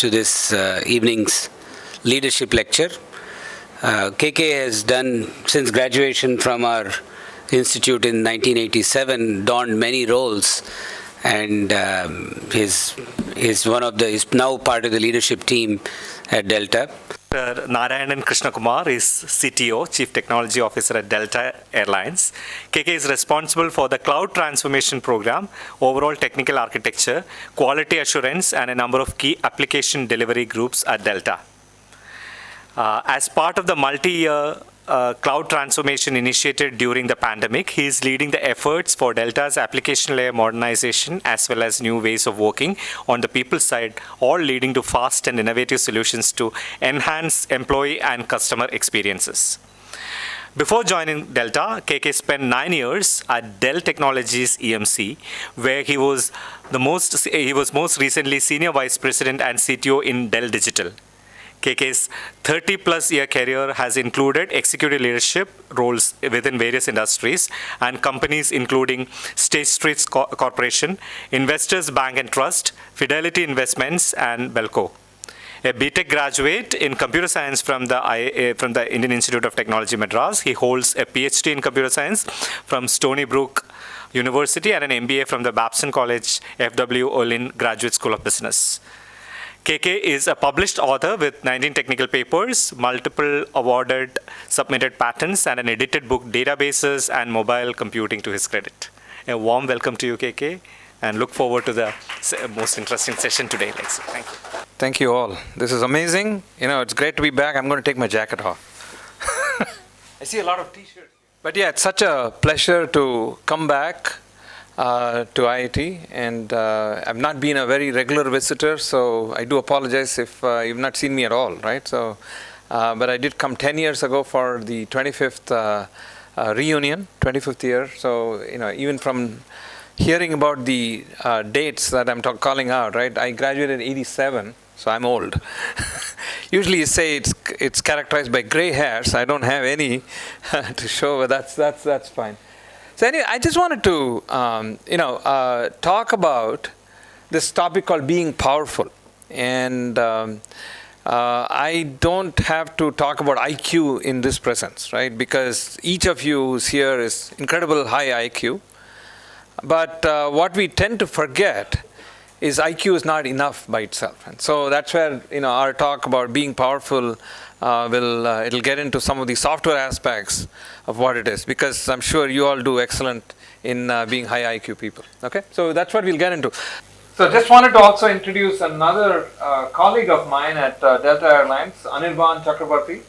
to this evening's leadership lecture. KK has done, since graduation from our institute in 1987, donned many roles, and is now part of the leadership team at Delta. Narayanan Krishnakumar is CTO, Chief Technology Officer at Delta Airlines. KK is responsible for the Cloud Transformation Program, overall technical architecture, quality assurance, and a number of key application delivery groups at Delta. As part of the multi-year cloud transformation initiated during the pandemic, he is leading the efforts for Delta's application layer modernization as well as new ways of working on the people side, all leading to fast and innovative solutions to enhance employee and customer experiences. Before joining Delta, KK spent 9 years at Dell Technologies EMC, where he was most recently Senior Vice President and CTO in Dell Digital. KK's 30-plus year career has included executive leadership roles within various industries and companies including State Street Corporation, Investors Bank and Trust, Fidelity Investments, and Belco. A BTech graduate in computer science from the Indian Institute of Technology Madras, he holds a PhD in computer science from Stony Brook University and an MBA from the Babson College FW Olin Graduate School of Business. KK is a published author with 19 technical papers, multiple awarded submitted patents, and an edited book, Databases and Mobile Computing, to his credit. A warm welcome to you, KK, and look forward to the most interesting session today, Lexi. Thank you. Thank you all. This is amazing. It's great to be back. I'm going to take my jacket off. I see a lot of t-shirts. But yeah, it's such a pleasure to come back to IIT, and I've not been a very regular visitor, so I do apologize if you've not seen me at all, right? So, but I did come 10 years ago for the 25th reunion, 25th year. So, even from hearing about the dates that I'm calling out, right? I graduated in 87, so I'm old. Usually you say it's characterized by gray hairs. I don't have any to show, but that's fine. So anyway, I just wanted to, talk about this topic called being powerful. And I don't have to talk about IQ in this presence, right? Because each of you who's here is incredible high IQ. But what we tend to forget is IQ is not enough by itself. And so that's where, our talk about being powerful it'll get into some of the software aspects of what it is, because I'm sure you all do excellent in being high IQ people. Okay, so that's what we'll get into. So just wanted to also introduce another colleague of mine at Delta Airlines, Anirban Chakrabarti,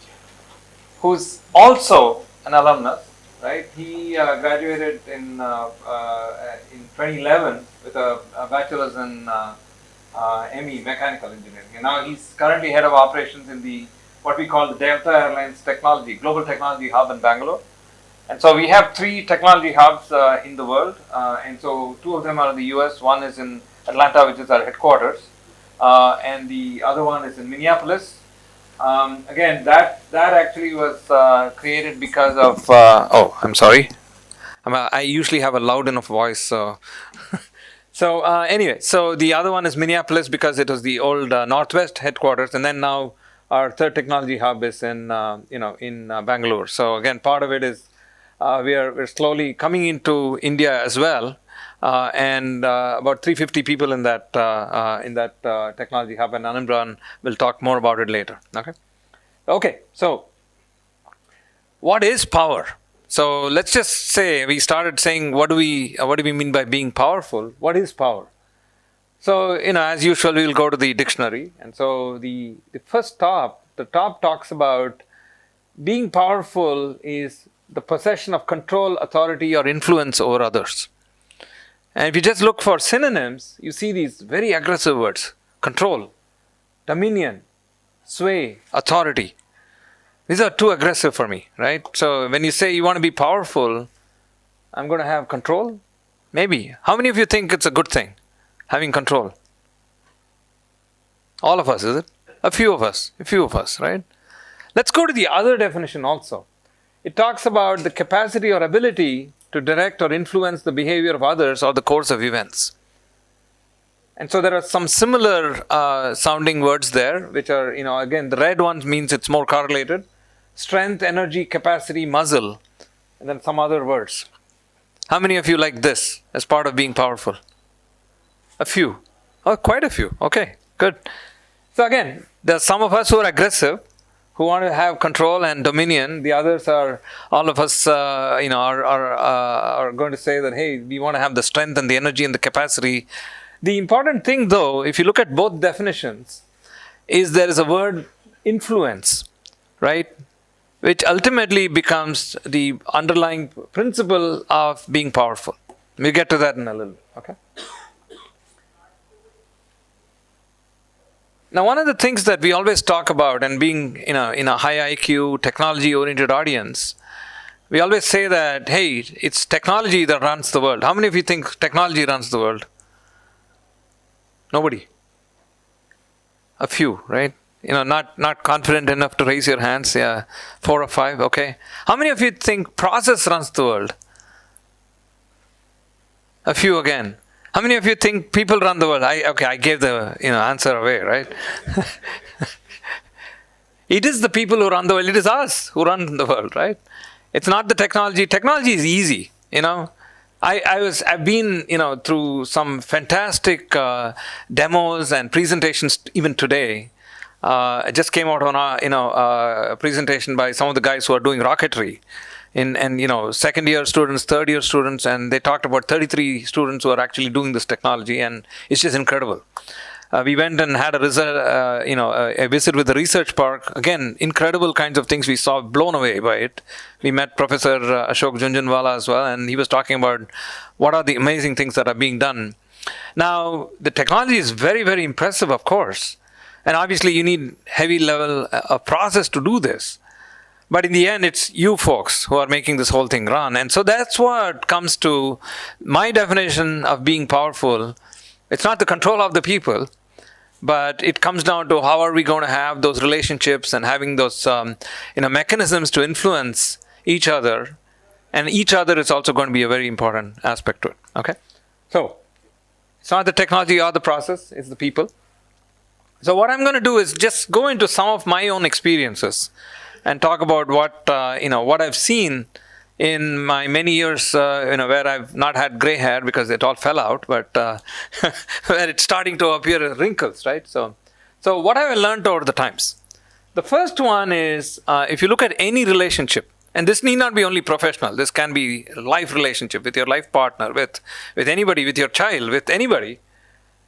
who's also an alumnus, right? He graduated in 2011 with a bachelor's in ME, Mechanical Engineering. And now he's currently head of operations in what we call the Delta Airlines Global Technology Hub in Bangalore. And so we have 3 technology hubs in the world. And so 2 of them are in the US. One is in Atlanta, which is our headquarters. And the other one is in Minneapolis. Again, that actually was created because of, I'm sorry. I usually have a loud enough voice, so. So anyway, so the other one is Minneapolis because it was the old Northwest headquarters, and then now our 3rd technology hub is in Bangalore. So again, part of it is we're slowly coming into India as well, and about 350 people in that technology hub, and Anandran will talk more about it later. Okay. So what is power? So let's just say we started saying what do we mean by being powerful? What is power? So, as usual, we'll go to the dictionary. And so the top talks about being powerful is the possession of control, authority, or influence over others. And if you just look for synonyms, you see these very aggressive words: control, dominion, sway, authority. These are too aggressive for me, right? So when you say you want to be powerful, I'm going to have control? Maybe. How many of you think it's a good thing, having control? All of us, is it? A few of us, right? Let's go to the other definition also. It talks about the capacity or ability to direct or influence the behavior of others or the course of events. And so there are some similar sounding words there, which are, again, the red one means it's more correlated. Strength, energy, capacity, muscle, and then some other words. How many of you like this as part of being powerful? A few. Oh, quite a few. Okay, good. So again, there's some of us who are aggressive, who want to have control and dominion. The others are, all of us, are going to say that, hey, we want to have the strength and the energy and the capacity. The important thing, though, if you look at both definitions, is there is a word influence, right? Which ultimately becomes the underlying principle of being powerful. We'll get to that in a little bit, okay? Now, one of the things that we always talk about, and being in a high IQ, technology-oriented audience, we always say that, hey, it's technology that runs the world. How many of you think technology runs the world? Nobody. A few, right? Not confident enough to raise your hands. Yeah, 4 or 5. Okay. How many of you think process runs the world? A few again. How many of you think people run the world? I gave the answer away, right? It is the people who run the world. It is us who run the world, right? It's not the technology. Technology is easy. I've been through some fantastic demos and presentations even today. I just came out on a presentation by some of the guys who are doing rocketry, and second year students, third year students, and they talked about 33 students who are actually doing this technology, and it's just incredible. We went and had a visit with the research park. Again, incredible kinds of things we saw, blown away by it. We met Professor Ashok Junjunwala as well, and he was talking about what are the amazing things that are being done. Now, the technology is very, very impressive, of course. And obviously, you need heavy level of process to do this. But in the end, it's you folks who are making this whole thing run. And so that's what comes to my definition of being powerful. It's not the control of the people, but it comes down to how are we going to have those relationships and having those mechanisms to influence each other. And each other is also going to be a very important aspect to it. Okay? So, it's not the technology or the process, it's the people. So what I'm going to do is just go into some of my own experiences and talk about what I've seen in my many years, where I've not had gray hair because it all fell out, but where it's starting to appear as wrinkles, right? So what have I learned over the times? The first one is, if you look at any relationship, and this need not be only professional, this can be life relationship with your life partner, with anybody, with your child, with anybody.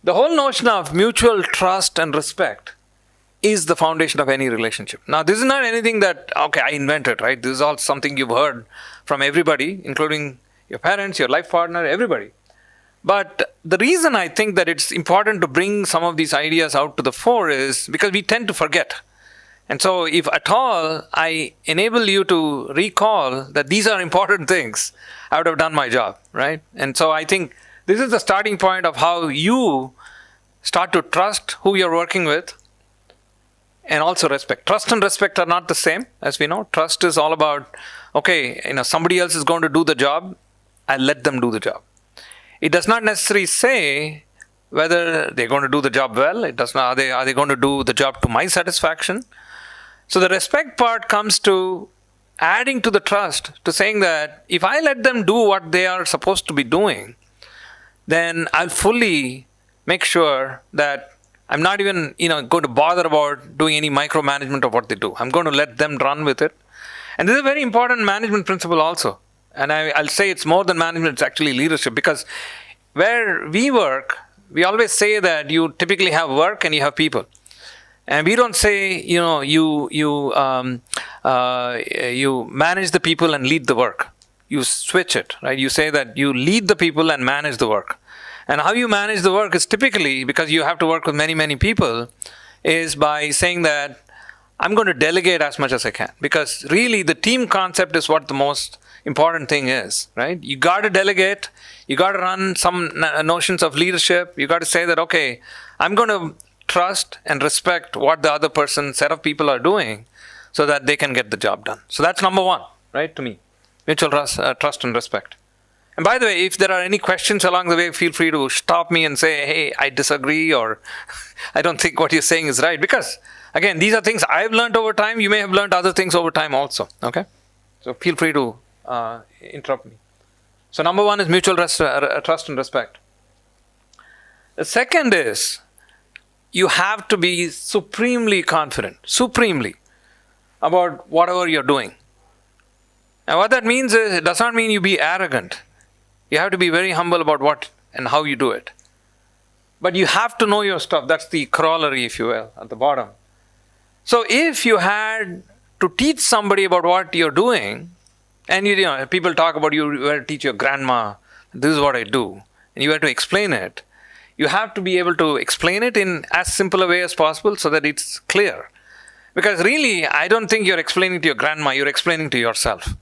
The whole notion of mutual trust and respect is the foundation of any relationship. Now, this is not anything that, I invented, right? This is all something you've heard from everybody, including your parents, your life partner, everybody. But the reason I think that it's important to bring some of these ideas out to the fore is because we tend to forget. And so if at all I enable you to recall that these are important things, I would have done my job, right? And so I think this is the starting point of how you start to trust who you're working with and also respect. Trust and respect are not the same, as we know. Trust is all about, somebody else is going to do the job, I'll let them do the job. It does not necessarily say whether they're going to do the job well. It does not. Are they going to do the job to my satisfaction? So the respect part comes to adding to the trust, to saying that if I let them do what they are supposed to be doing, then I'll fully make sure that I'm not even, going to bother about doing any micromanagement of what they do. I'm going to let them run with it. And this is a very important management principle also. And I'll say it's more than management, it's actually leadership. Because where we work, we always say that you typically have work and you have people. And we don't say, you manage the people and lead the work. You switch it, right? You say that you lead the people and manage the work. And how you manage the work is typically, because you have to work with many, many people, is by saying that I'm going to delegate as much as I can. Because really the team concept is what the most important thing is, right? You got to delegate. You got to run some notions of leadership. You got to say that, okay, I'm going to trust and respect what the other person, set of people are doing so that they can get the job done. So that's number one, right, to me. Mutual trust and respect. And by the way, if there are any questions along the way, feel free to stop me and say, hey, I disagree, or I don't think what you're saying is right. Because, again, these are things I've learned over time. You may have learned other things over time also. Okay? So feel free to interrupt me. So number one is mutual trust and respect. The second is you have to be supremely confident, about whatever you're doing. And what that means is, it does not mean you be arrogant. You have to be very humble about what and how you do it. But you have to know your stuff. That's the corollary, if you will, at the bottom. So if you had to teach somebody about what you're doing, and you know, people talk about you were to teach your grandma, this is what I do, and you have to explain it, you have to be able to explain it in as simple a way as possible so that it's clear. Because really, I don't think you're explaining to your grandma, you're explaining to yourself.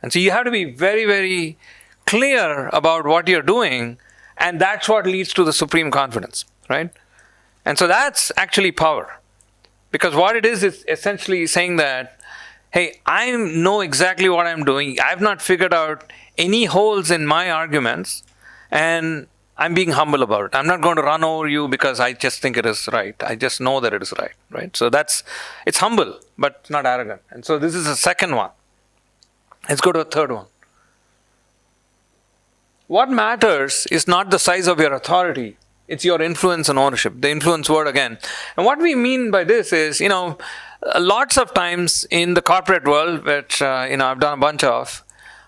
And so you have to be very, very clear about what you're doing, and that's what leads to the supreme confidence, right? And so that's actually power. Because what it is essentially saying that, hey, I know exactly what I'm doing. I've not figured out any holes in my arguments, and I'm being humble about it. I'm not going to run over you because I just think it is right. I just know that it is right, right? So it's humble, but not arrogant. And so this is the second one. Let's go to a third one. What matters is not the size of your authority. It's your influence and ownership. The influence word again. And what we mean by this is, lots of times in the corporate world, which, I've done a bunch of,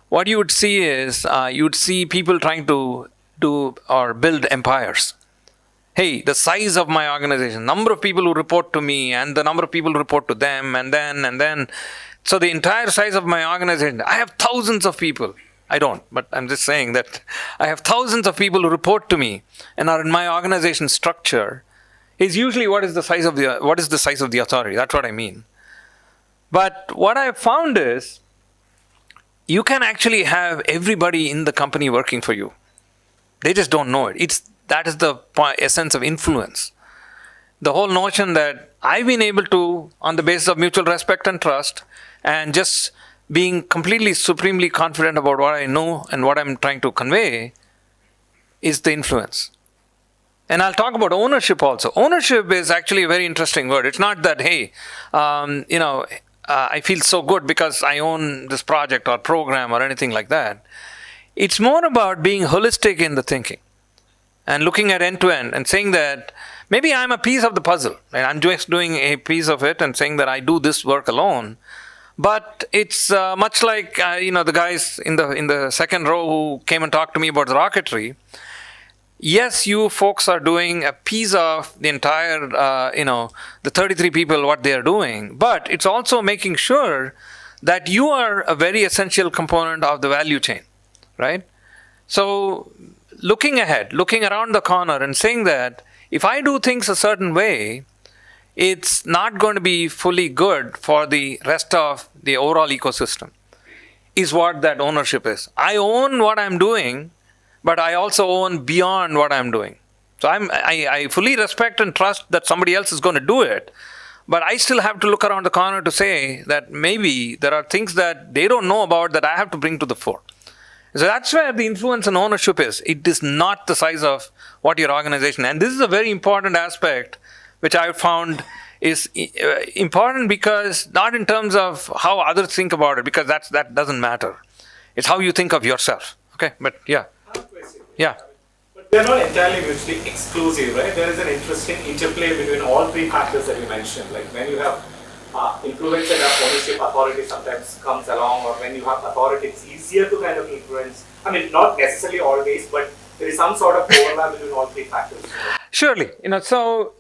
what you would see is, you would see people trying to do or build empires. Hey, the size of my organization, number of people who report to me, and the number of people who report to them, and then. So the entire size of my organization, I have thousands of people. I don't, but I'm just saying that I have thousands of people who report to me and are in my organization structure. Is usually what is the size of the authority. That's what I mean. But what I've found is you can actually have everybody in the company working for you. They just don't know it. That is the essence of influence. The whole notion that I've been able to, on the basis of mutual respect and trust, and just being completely, supremely confident about what I know and what I'm trying to convey, is the influence. And I'll talk about ownership also. Ownership is actually a very interesting word. It's not that, hey, I feel so good because I own this project or program or anything like that. It's more about being holistic in the thinking and looking at end to end and saying that maybe I'm a piece of the puzzle and I'm just doing a piece of it and saying that I do this work alone. But it's much like, the guys in the second row who came and talked to me about the rocketry. Yes, you folks are doing a piece of the entire, the 33 people, what they are doing. But it's also making sure that you are a very essential component of the value chain, right? So looking ahead, looking around the corner and saying that if I do things a certain way, it's not going to be fully good for the rest of the overall ecosystem, is what that ownership is. I own what I'm doing, but I also own beyond what I'm doing. So I fully respect and trust that somebody else is going to do it, but I still have to look around the corner to say that maybe there are things that they don't know about that I have to bring to the fore. So that's where the influence and ownership is. It is not the size of what your organization, and this is a very important aspect which I found is important, because not in terms of how others think about it, because that doesn't matter. It's how you think of yourself. Okay, but yeah. Yeah. But they're not entirely mutually exclusive, right? There is an interesting interplay between all three factors that you mentioned. Like when you have influence and ownership, authority sometimes comes along, or when you have authority, it's easier to kind of influence. I mean, not necessarily always, but there is some sort of overlap between all three factors. Surely, so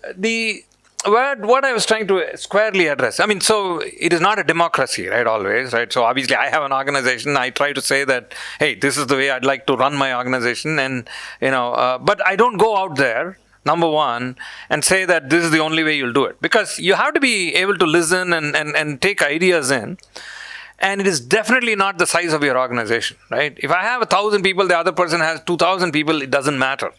what I was trying to squarely address, so it is not a democracy, right, always, right? So obviously I have an organization, I try to say that, hey, this is the way I'd like to run my organization, and, but I don't go out there, number one, and say that this is the only way you'll do it. Because you have to be able to listen and take ideas in. And it is definitely not the size of your organization, right? If I have 1,000 people, the other person has 2,000 people, it doesn't matter.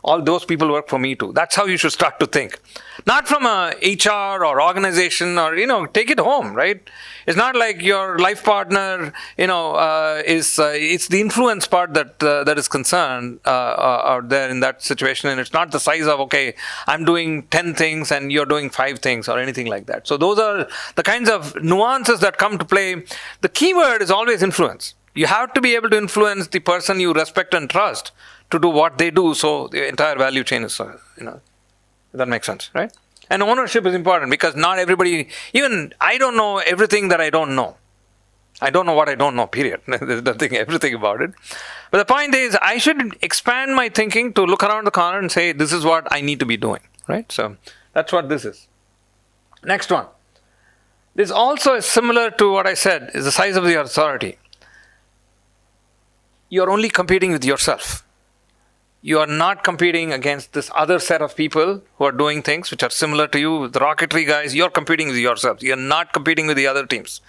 all those people work for me too. That's how you should start to think. Not from a HR or organization or, take it home, right? It's not like your life partner, it's the influence part that is concerned out there in that situation. And it's not the size of, okay, I'm doing 10 things and you're doing 5 things or anything like that. So those are the kinds of nuances that come to play. The key word is always influence. You have to be able to influence the person you respect and trust to do what they do, so the entire value chain is, that makes sense, right? And ownership is important because not everybody, even I don't know everything that I don't know. I don't know what I don't know, period. There's nothing, everything about it. But the point is, I should expand my thinking to look around the corner and say, this is what I need to be doing, right? So that's what this is. Next one. This also is similar to what I said, is the size of the authority. You're only competing with yourself. You are not competing against this other set of people who are doing things which are similar to you. The rocketry guys, you're competing with yourself. You're not competing with the other teams.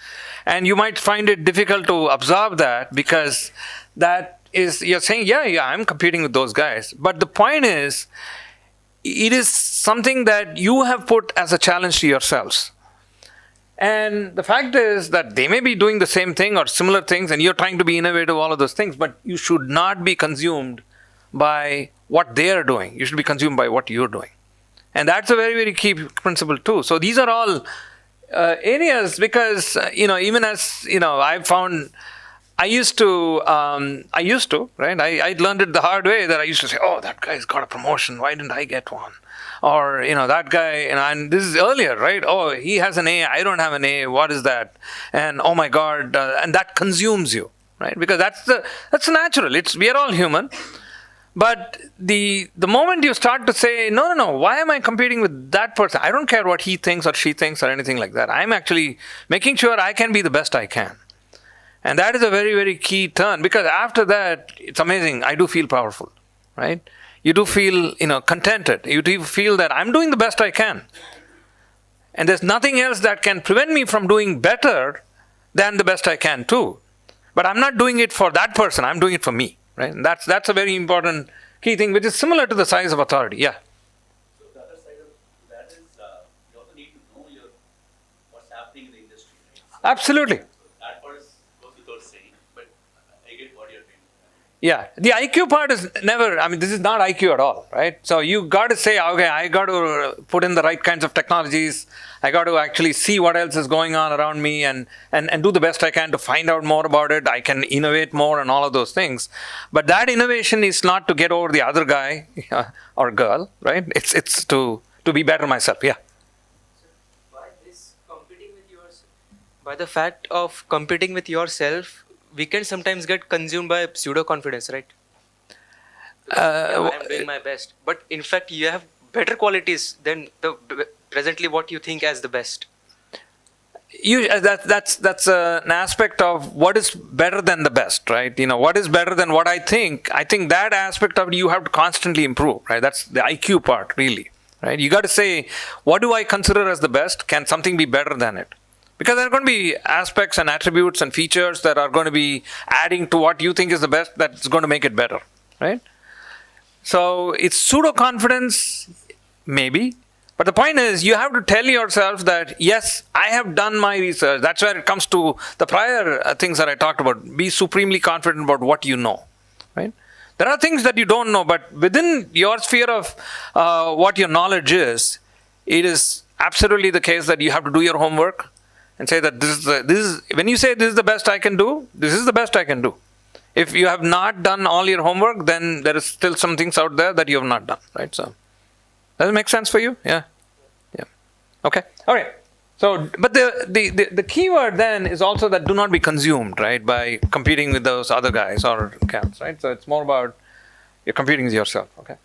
And you might find it difficult to absorb that because that is, you're saying, yeah, I'm competing with those guys. But the point is, it is something that you have put as a challenge to yourselves. And the fact is that they may be doing the same thing or similar things and you're trying to be innovative, all of those things, but you should not be consumed by what they are doing. You should be consumed by what you're doing. And that's a very, very key principle too. So these are all areas because, even as, I've found, I used to, right? I learned it the hard way that I used to say, oh, that guy's got a promotion. Why didn't I get one? Or, that guy, and this is earlier, right? Oh, he has an A, I don't have an A. What is that? And oh my God, and that consumes you, right? Because that's natural. We are all human. But the moment you start to say, no, why am I competing with that person? I don't care what he thinks or she thinks or anything like that. I'm actually making sure I can be the best I can. And that is a very, very key turn because after that, it's amazing. I do feel powerful, right? You do feel, contented. You do feel that I'm doing the best I can. And there's nothing else that can prevent me from doing better than the best I can too. But I'm not doing it for that person. I'm doing it for me. Right? And that's a very important key thing, which is similar to the size of authority. Yeah. So the other side of that is you also need to know what's happening in the industry. Right? Absolutely. So that part goes without saying, but I get what you're saying. Yeah. The IQ part is never, this is not IQ at all, right? So you got to say, okay, I got to put in the right kinds of technologies. I got to actually see what else is going on around me and do the best I can to find out more about it. I can innovate more and all of those things. But that innovation is not to get over the other guy or girl, right? It's to be better myself. Yeah. By this competing with yourself, by the fact of competing with yourself, we can sometimes get consumed by pseudo confidence, right? I'm doing my best, but in fact, you have better qualities than presently what you think as the best. That's an aspect of what is better than the best, right? What is better than what I think. I think that aspect of it you have to constantly improve, right? That's the IQ part, really, right? You got to say, what do I consider as the best? Can something be better than it? Because there are going to be aspects and attributes and features that are going to be adding to what you think is the best that's going to make it better, right? So it's pseudo-confidence, maybe. But the point is, you have to tell yourself that, yes, I have done my research. That's where it comes to the prior things that I talked about. Be supremely confident about what you know, right? There are things that you don't know, but within your sphere of what your knowledge is, it is absolutely the case that you have to do your homework and say that this is when you say this is the best I can do, this is the best I can do. If you have not done all your homework, then there is still some things out there that you have not done, right? So, does it make sense for you? Yeah. Okay. All right. So, but the key word then is also that do not be consumed, right, by competing with those other guys or gals, right? So it's more about you're competing with yourself. Okay.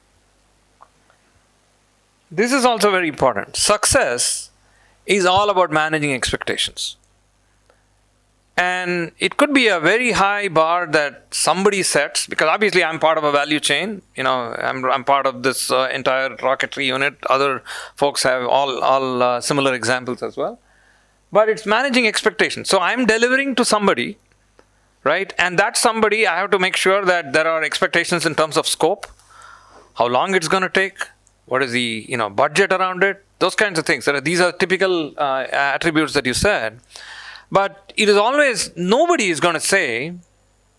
This is also very important. Success is all about managing expectations. And it could be a very high bar that somebody sets, because obviously I'm part of a value chain. I'm part of this entire rocketry unit. Other folks have all similar examples as well. But it's managing expectations. So I'm delivering to somebody, right? And that somebody, I have to make sure that there are expectations in terms of scope. how long it's going to take, what is the budget around it, those kinds of things. These are typical attributes that you said. But it is always, nobody is going to say,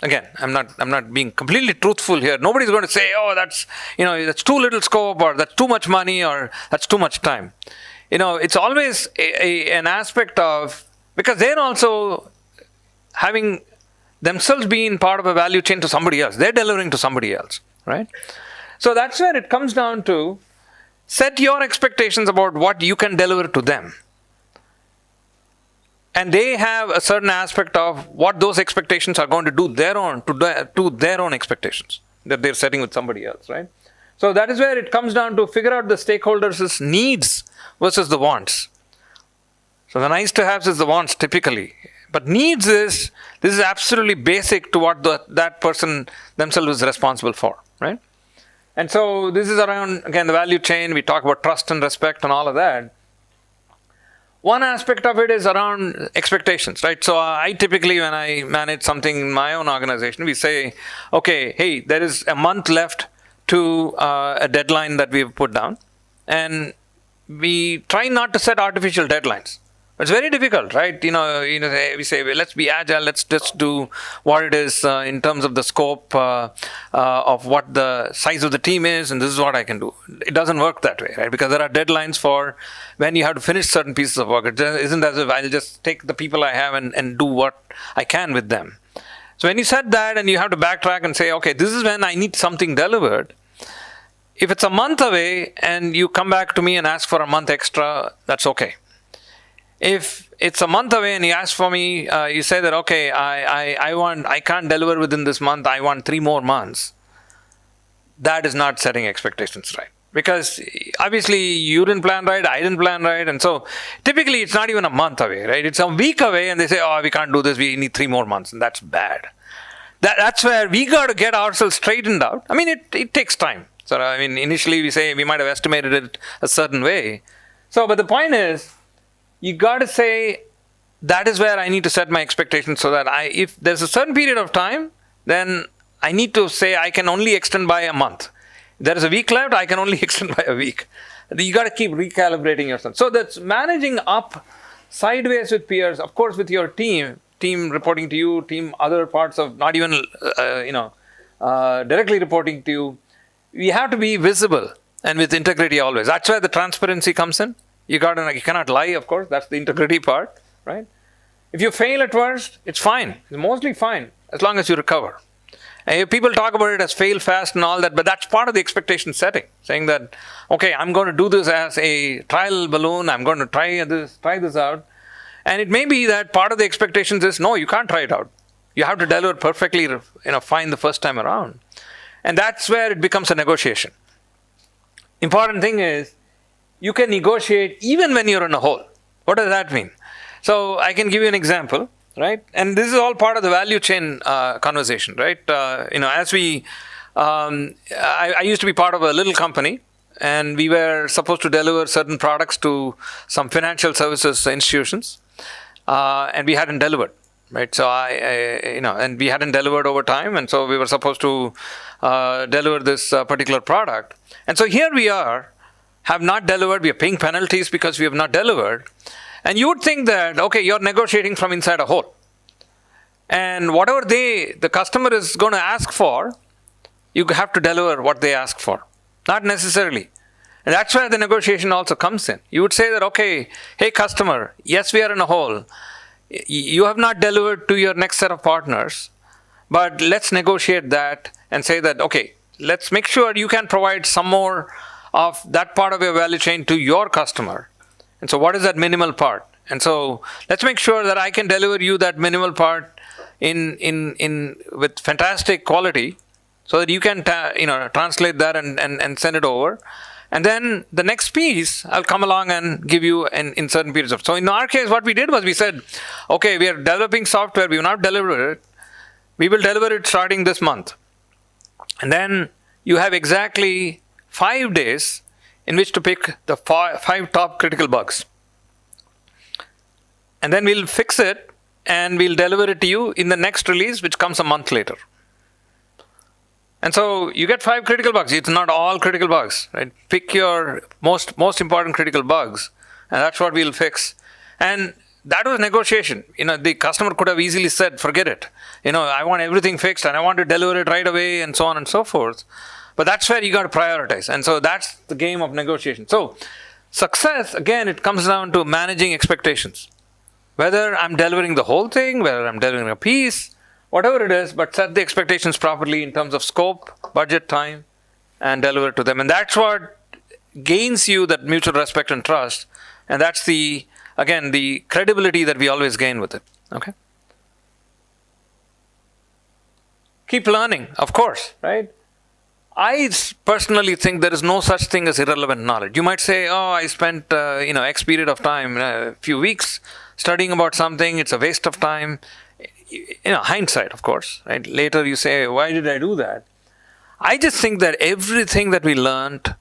again, I'm not being completely truthful here. Nobody's going to say, oh, that's too little scope, or that's too much money, or that's too much time. It's always an aspect of, because they're also having themselves being part of a value chain to somebody else. They're delivering to somebody else, right? So that's where it comes down to, set your expectations about what you can deliver to them. And they have a certain aspect of what those expectations are going to do to their own expectations that they're setting with somebody else, right? So that is where it comes down to figure out the stakeholders' needs versus the wants. So the nice to haves is the wants typically. But needs this is absolutely basic to what that person themselves is responsible for, right? And so this is around, again, the value chain. We talk about trust and respect and all of that. One aspect of it is around expectations, right? So I typically, when I manage something in my own organization, we say, okay, hey, there is a month left to a deadline that we've put down. And we try not to set artificial deadlines. It's very difficult, right? We say, well, let's be agile, let's just do what it is in terms of the scope of what the size of the team is, and this is what I can do. It doesn't work that way, right? Because there are deadlines for when you have to finish certain pieces of work. It isn't as if I'll just take the people I have and do what I can with them. So when you set that and you have to backtrack and say, okay, this is when I need something delivered. If it's a month away and you come back to me and ask for a month extra, that's okay. If it's a month away and you ask for me, you say that, okay, I can't deliver within this month, I want 3 more months. That is not setting expectations right. Because obviously you didn't plan right, I didn't plan right. And so typically it's not even a month away, right? It's a week away and they say, oh, we can't do this, we need 3 more months. And that's bad. That's where we got to get ourselves straightened out. I mean, it takes time. So, initially we say we might have estimated it a certain way. So, but the point is, you got to say, that is where I need to set my expectations so that if there's a certain period of time, then I need to say I can only extend by a month. If there is a week left, I can only extend by a week. You got to keep recalibrating yourself. So that's managing up sideways with peers, of course, with your team reporting to you, team other parts of not even, directly reporting to you. We have to be visible and with integrity always. That's where the transparency comes in. You cannot lie, of course. That's the integrity part, right? If you fail at worst, it's fine. It's mostly fine as long as you recover. And people talk about it as fail fast and all that, but that's part of the expectation setting. Saying that, okay, I'm going to do this as a trial balloon. I'm going to try this out. And it may be that part of the expectations is, no, you can't try it out. You have to deliver perfectly, fine the first time around. And that's where it becomes a negotiation. Important thing is, you can negotiate even when you're in a hole. What does that mean? So I can give you an example, right? And this is all part of the value chain conversation, right? As I used to be part of a little company, and we were supposed to deliver certain products to some financial services institutions, and we hadn't delivered, right? So and we hadn't delivered over time, and so we were supposed to deliver this particular product. And so here we have not delivered, we are paying penalties because we have not delivered. And you would think that, okay, you're negotiating from inside a hole. And whatever the customer is going to ask for, you have to deliver what they ask for. Not necessarily. And that's where the negotiation also comes in. You would say that, okay, hey customer, yes, we are in a hole. You have not delivered to your next set of partners, but let's negotiate that and say that, okay, let's make sure you can provide some more of that part of your value chain to your customer. And so what is that minimal part? And so let's make sure that I can deliver you that minimal part in with fantastic quality so that you can translate that and send it over. And then the next piece, I'll come along and give you in certain periods of. So in our case, what we did was we said, okay, we are developing software, we will not deliver it. We will deliver it starting this month. And then you have exactly 5 days in which to pick the 5 top critical bugs. And then we'll fix it and we'll deliver it to you in the next release, which comes a month later. And so you get 5 critical bugs. It's not all critical bugs, right? Pick your most important critical bugs, and that's what we'll fix. And that was negotiation. The customer could have easily said, forget it. I want everything fixed and I want to deliver it right away and so on and so forth. But that's where you got to prioritize. And so that's the game of negotiation. So success, again, it comes down to managing expectations. Whether I'm delivering the whole thing, whether I'm delivering a piece, whatever it is, but set the expectations properly in terms of scope, budget, time, and deliver to them. And that's what gains you that mutual respect and trust. And that's the credibility that we always gain with it. Okay? Keep learning, of course, right? I personally think there is no such thing as irrelevant knowledge. You might say, I spent, X period of time, a few weeks studying about something. It's a waste of time. Hindsight, of course, right? Later you say, why did I do that? I just think that everything that we learned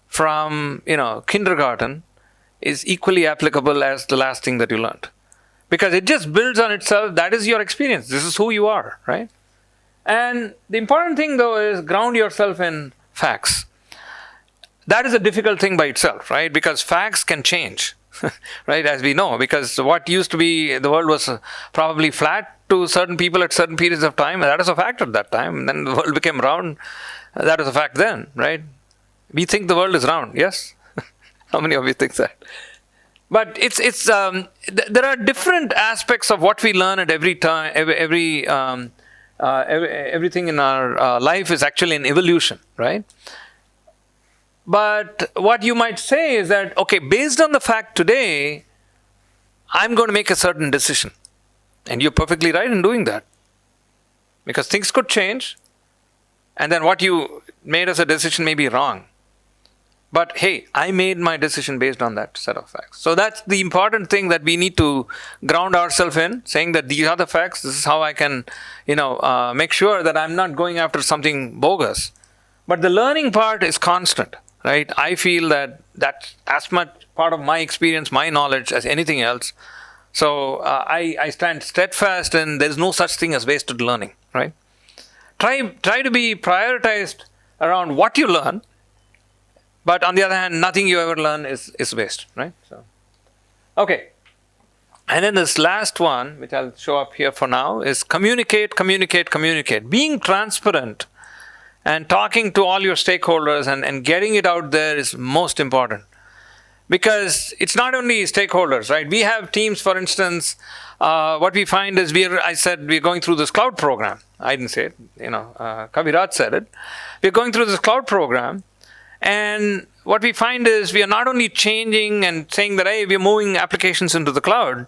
from, kindergarten is equally applicable as the last thing that you learned. Because it just builds on itself. That is your experience. This is who you are, right? And the important thing, though, is ground yourself in facts. That is a difficult thing by itself, right? Because facts can change, right? As we know, because what used to be, the world was probably flat to certain people at certain periods of time. That is a fact at that time. And then the world became round. That is a fact then, right? We think the world is round, yes? How many of you think that? But there are different aspects of what we learn at every time. Everything in our life is actually an evolution, right? But what you might say is that, okay, based on the fact today, I'm going to make a certain decision. And you're perfectly right in doing that. Because things could change. And then what you made as a decision may be wrong. But hey, I made my decision based on that set of facts. So that's the important thing that we need to ground ourselves in, saying that these are the facts. This is how I can, make sure that I'm not going after something bogus. But the learning part is constant, right? I feel that that's as much part of my experience, my knowledge as anything else. So I stand steadfast, and there's no such thing as wasted learning, right? Try to be prioritized around what you learn. But on the other hand, nothing you ever learn is waste, right? So, okay. And then this last one, which I'll show up here for now, is communicate. Being transparent and talking to all your stakeholders and getting it out there is most important. Because it's not only stakeholders, right? We have teams, for instance, what we find is we're going through this cloud program. I didn't say it, Kaviraj said it. We're going through this cloud program. And what we find is we are not only changing and saying that, hey, we're moving applications into the cloud,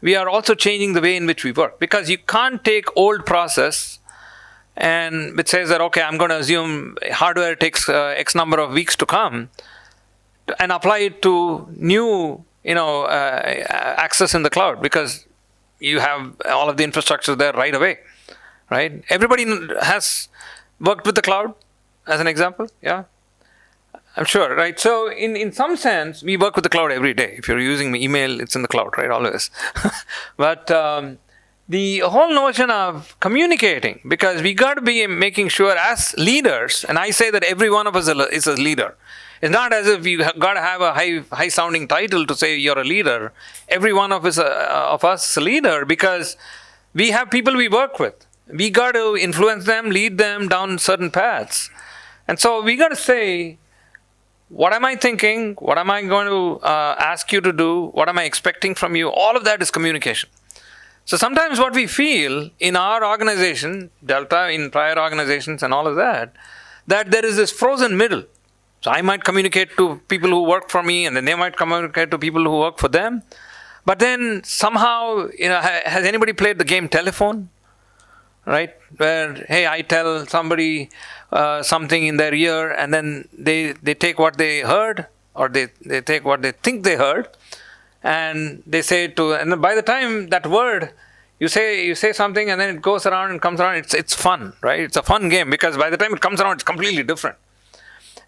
we are also changing the way in which we work. Because you can't take old process and it says that, okay, I'm going to assume hardware takes X number of weeks to come and apply it to new, access in the cloud, because you have all of the infrastructure there right away, right? Everybody has worked with the cloud, as an example, yeah? I'm sure, right? So in some sense, we work with the cloud every day. If you're using email, it's in the cloud, right? Always. But the whole notion of communicating, because we got to be making sure as leaders, and I say that every one of us is a leader. It's not as if you got to have a high-sounding title to say you're a leader. Every one of us is a leader, because we have people we work with. We got to influence them, lead them down certain paths. And so we got to say, what am I thinking? What am I going to ask you to do? What am I expecting from you? All of that is communication. So sometimes what we feel in our organization, Delta, in prior organizations and all of that there is this frozen middle. So I might communicate to people who work for me, and then they might communicate to people who work for them. But then somehow, has anybody played the game telephone? Right? Where, hey, I tell somebody something in their ear, and then they take what they heard, or they take what they think they heard, and they say and by the time that word, you say something, and then it goes around and comes around, it's fun, right? It's a fun game, because by the time it comes around, it's completely different.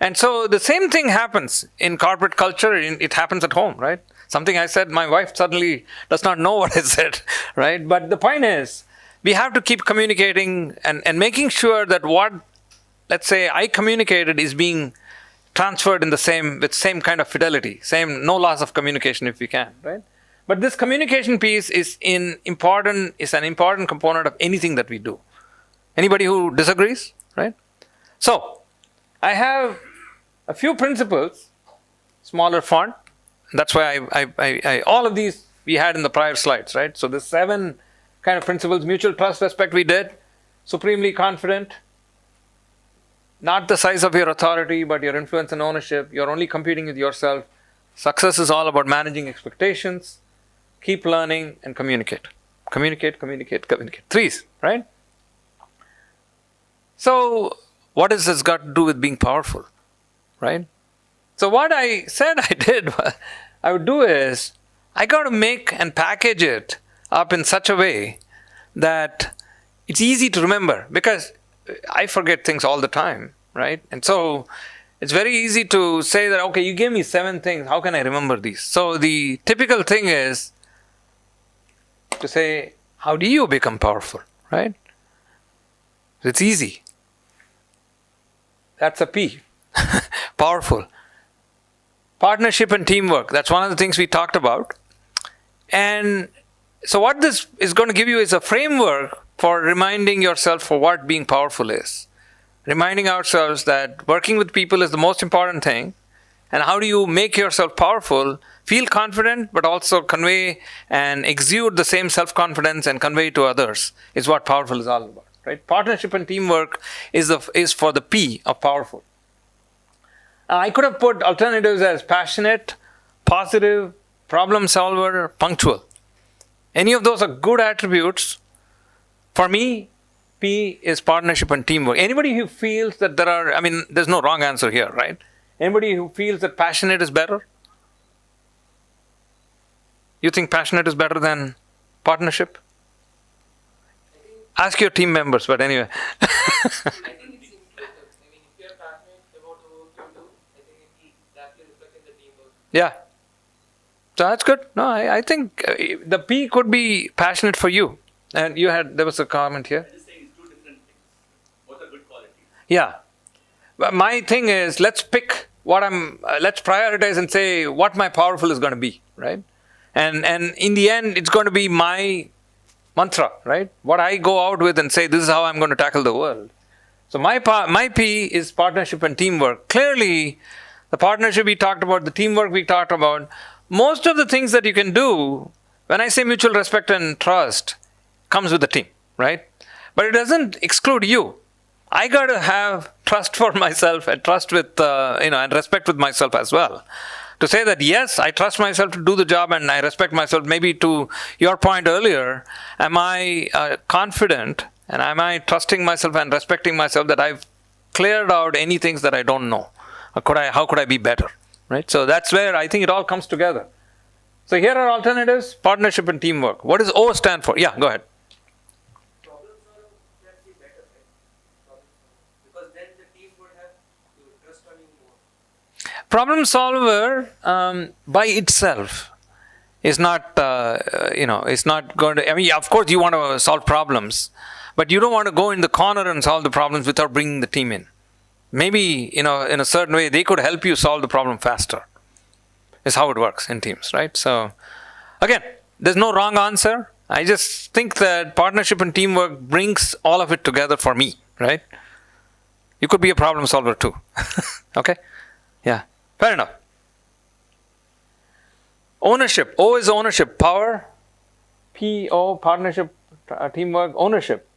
And so the same thing happens in corporate culture, it happens at home, right? Something I said, my wife suddenly does not know what I said, right? But the point is, we have to keep communicating and making sure that what let's say, I communicated is being transferred in with same kind of fidelity, no loss of communication if we can, right? But this communication piece is an important component of anything that we do. Anybody who disagrees, right? So, I have a few principles, smaller font. That's why I all of these we had in the prior slides, right? So the 7 kind of principles: mutual trust, respect, we did. Supremely confident. Not the size of your authority, but your influence and ownership. You're only competing with yourself. Success is all about managing expectations. Keep learning and communicate. Communicate. 3s, right? So, what has this got to do with being powerful, right? So what I said I would do is, I got to make and package it up in such a way that it's easy to remember, because I forget things all the time, right? And so it's very easy to say that, okay, you gave me 7 things, how can I remember these? So the typical thing is to say, how do you become powerful, right? It's easy. That's a P. Powerful. Partnership and teamwork. That's one of the things we talked about. And so what this is going to give you is a framework for reminding yourself for what being powerful is. Reminding ourselves that working with people is the most important thing. And how do you make yourself powerful, feel confident, but also convey and exude the same self-confidence and convey to others is what powerful is all about. Right? Partnership and teamwork is for the P of powerful. I could have put alternatives as passionate, positive, problem solver, punctual. Any of those are good attributes. For me, P is partnership and teamwork. Anybody who feels that there's no wrong answer here, right? Anybody who feels that passionate is better? You think passionate is better than partnership? Ask your team members, but anyway. I think it's intuitive. If you're passionate about the work you do, I think it will directly reflect in the teamwork. Yeah. So that's good. No, I think the P could be passionate for you. And there was a comment here. I'm just saying it's 2 different things. Both are good qualities. Yeah. But my thing is, let's pick let's prioritize and say what my powerful is going to be, right? And in the end, it's going to be my mantra, right? What I go out with and say, this is how I'm going to tackle the world. So my P is partnership and teamwork. Clearly, the partnership we talked about, the teamwork we talked about, most of the things that you can do, when I say mutual respect and trust, comes with the team, right? But it doesn't exclude you. I got to have trust for myself and trust with, and respect with myself as well. To say that, yes, I trust myself to do the job and I respect myself. Maybe to your point earlier, am I confident and am I trusting myself and respecting myself that I've cleared out any things that I don't know? How could I be better? Right? So that's where I think it all comes together. So here are alternatives: partnership and teamwork. What does O stand for? Yeah, go ahead. Problem solver would actually better, right? Because then the team would have to trust on you more. Problem solver by itself is not, it's not going to, of course you want to solve problems, but you don't want to go in the corner and solve the problems without bringing the team in. Maybe, in a certain way, they could help you solve the problem faster. Is how it works in teams, right? So, again, there's no wrong answer. I just think that partnership and teamwork brings all of it together for me, right? You could be a problem solver too. Okay? Yeah. Fair enough. Ownership. O is ownership. Power. P-O, partnership, teamwork, ownership.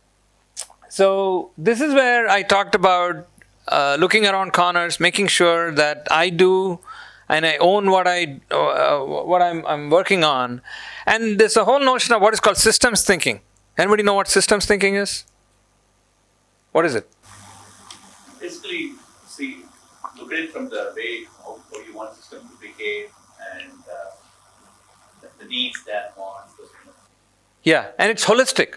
So this is where I talked about looking around corners, making sure that I do and I own what I'm working on. And there's a whole notion of what is called systems thinking. Anybody know what systems thinking is? What is it? Basically, look at it from the way how you want the system to behave and the needs, that wants, those kind of things. Yeah, and it's holistic,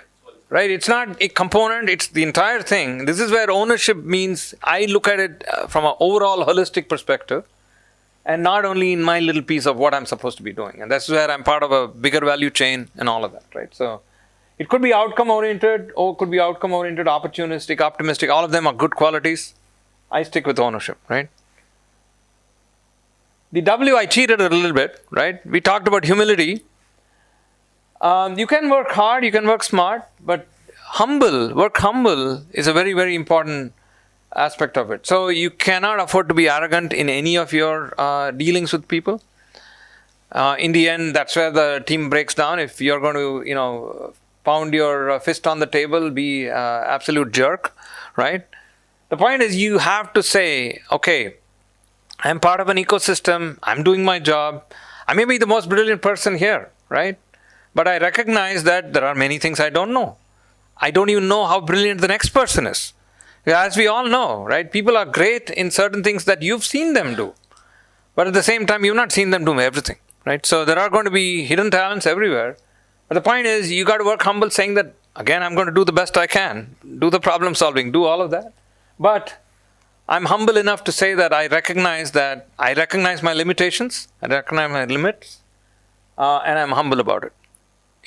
right? It's not a component, it's the entire thing. This is where ownership means I look at it from an overall holistic perspective and not only in my little piece of what I'm supposed to be doing. And that's where I'm part of a bigger value chain and all of that, right? So it could be outcome oriented or it could be outcome oriented, opportunistic, optimistic. All of them are good qualities. I stick with ownership, right? The W, I cheated a little bit, right? We talked about humility. You can work hard, you can work smart, but work humble is a very, very important aspect of it. So you cannot afford to be arrogant in any of your dealings with people. In the end, that's where the team breaks down. If you're going to, pound your fist on the table, be absolute jerk, right? The point is you have to say, okay, I'm part of an ecosystem, I'm doing my job, I may be the most brilliant person here, right? But I recognize that there are many things I don't know. I don't even know how brilliant the next person is. As we all know, right? People are great in certain things that you've seen them do. But at the same time, you've not seen them do everything, right? So there are going to be hidden talents everywhere. But the point is, you got to work humble, saying that, again, I'm going to do the best I can, do the problem solving, do all of that. But I'm humble enough to say that I recognize my limitations, I recognize my limits, and I'm humble about it.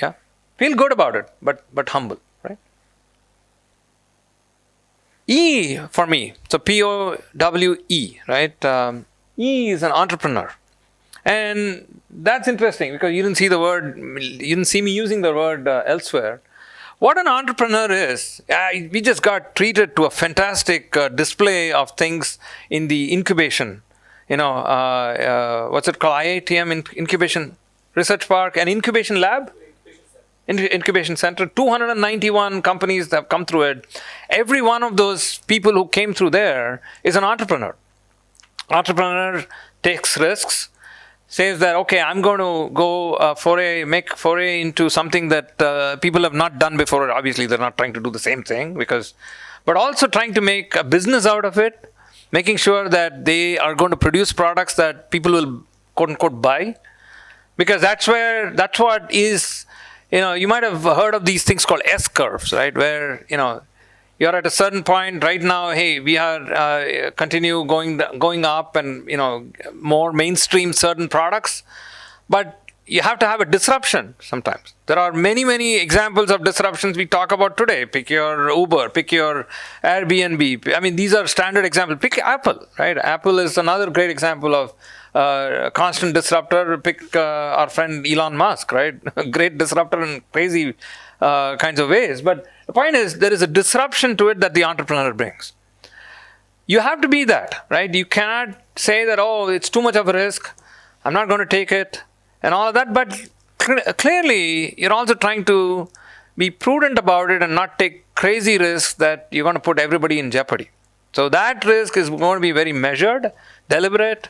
Yeah, feel good about it, but humble, right? E for me, so POWE, right? E is an entrepreneur, and that's interesting because you didn't see me using the word elsewhere. What an entrepreneur is, we just got treated to a fantastic display of things in the incubation. What's it called? IITM Incubation Research Park and Incubation Lab? Incubation Center. 291 companies that have come through it. Every one of those people who came through there is an entrepreneur. Entrepreneur takes risks. Says that, okay, I'm going to go make foray into something that people have not done before. Obviously, they're not trying to do the same thing, but also trying to make a business out of it, making sure that they are going to produce products that people will, quote unquote, buy. Because that's what is, you might have heard of these things called S curves, right? Where, you're at a certain point right now, hey, we are continue going up and, more mainstream certain products. But you have to have a disruption sometimes. There are many, many examples of disruptions we talk about today. Pick your Uber, pick your Airbnb. I mean, these are standard examples. Pick Apple, right? Apple is another great example of constant disruptor. Pick our friend Elon Musk, right? Great disruptor in crazy kinds of ways. But the point is, there is a disruption to it that the entrepreneur brings. You have to be that, right? You cannot say that, oh, it's too much of a risk, I'm not going to take it, and all of that. But clearly, you're also trying to be prudent about it and not take crazy risks that you're going to put everybody in jeopardy. So that risk is going to be very measured, deliberate,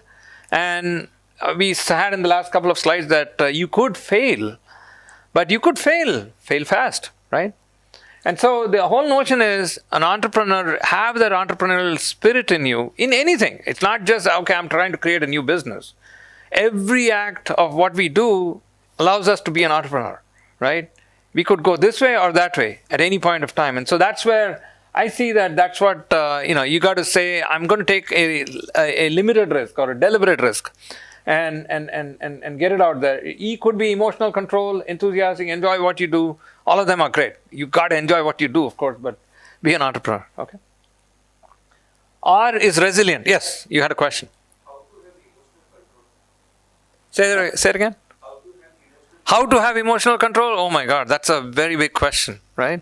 and we had in the last couple of slides that you could fail, but you could fail fast, right? And so the whole notion is an entrepreneur, have that entrepreneurial spirit in you in anything. It's not just, okay, I'm trying to create a new business. Every act of what we do allows us to be an entrepreneur, right? We could go this way or that way at any point of time. And so that's where I see that's what, you got to say, I'm going to take a limited risk or a deliberate risk and get it out there. E could be emotional control, enthusiastic, enjoy what you do. All of them are great. You got to enjoy what you do, of course, but be an entrepreneur, okay? R is resilient. Yes, you had a question. Say it again. How to have emotional control? Oh my God, that's a very big question, right?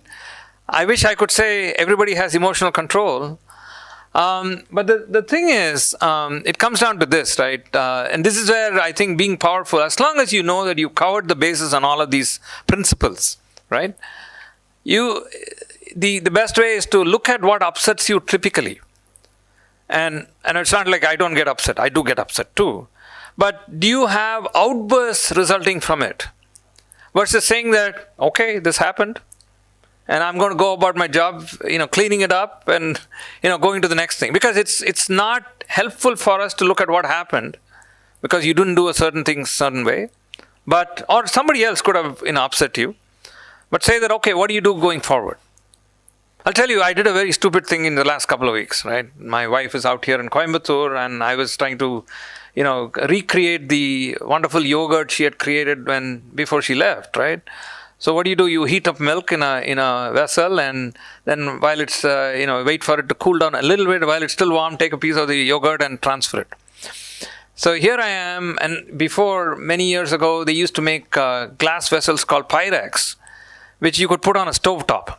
I wish I could say everybody has emotional control. But the thing is, it comes down to this, right? And this is where I think being powerful, as long as you know that you covered the bases on all of these principles, right? The best way is to look at what upsets you typically. And it's not like I don't get upset. I do get upset too. But do you have outbursts resulting from it? Versus saying that, okay, this happened, and I'm going to go about my job, cleaning it up and, going to the next thing. Because it's not helpful for us to look at what happened because you didn't do a certain thing certain way. Or somebody else could have, upset you. But say that, okay, what do you do going forward? I'll tell you, I did a very stupid thing in the last couple of weeks, right? My wife is out here in Coimbatore and I was trying to, recreate the wonderful yogurt she had created before she left, right? So what do? You heat up milk in a vessel, and then while it's wait for it to cool down a little bit. While it's still warm, take a piece of the yogurt and transfer it. So here I am, and before, many years ago, they used to make glass vessels called Pyrex, which you could put on a stovetop.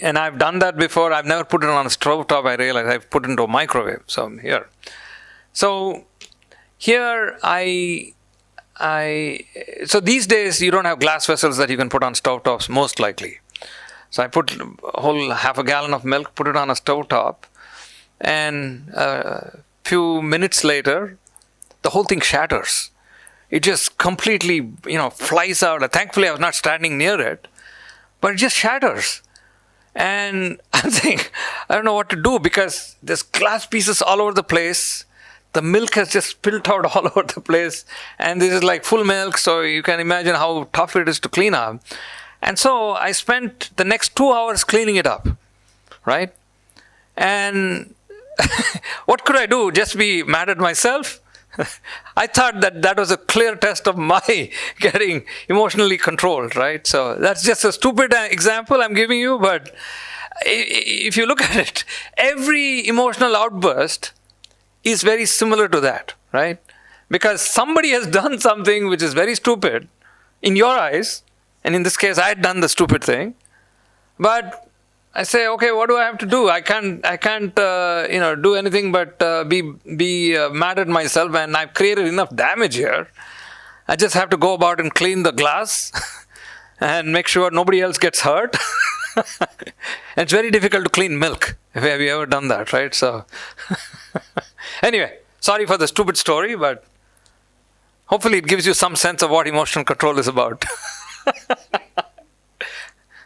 And I've done that before. I've never put it on a stovetop. I realized I've put it into a microwave. So I'm here. So here so these days you don't have glass vessels that you can put on stovetops, most likely. So I put a whole half a gallon of milk, put it on a stovetop, and a few minutes later, the whole thing shatters. It just completely, flies out. Thankfully, I was not standing near it, but it just shatters. And I'm saying, I don't know what to do because there's glass pieces all over the place. The milk has just spilled out all over the place. And this is like full milk, so you can imagine how tough it is to clean up. And so I spent the next 2 hours cleaning it up, right? And what could I do? Just be mad at myself? I thought that was a clear test of my getting emotionally controlled, right? So that's just a stupid example I'm giving you, but if you look at it, every emotional outburst is very similar to that, right? Because somebody has done something which is very stupid in your eyes, and in this case, I had done the stupid thing, but I say, okay, what do I have to do? I can't, do anything but be mad at myself, and I've created enough damage here. I just have to go about and clean the glass and make sure nobody else gets hurt. And it's very difficult to clean milk. Have you ever done that, right? So, anyway, sorry for the stupid story, but hopefully it gives you some sense of what emotional control is about.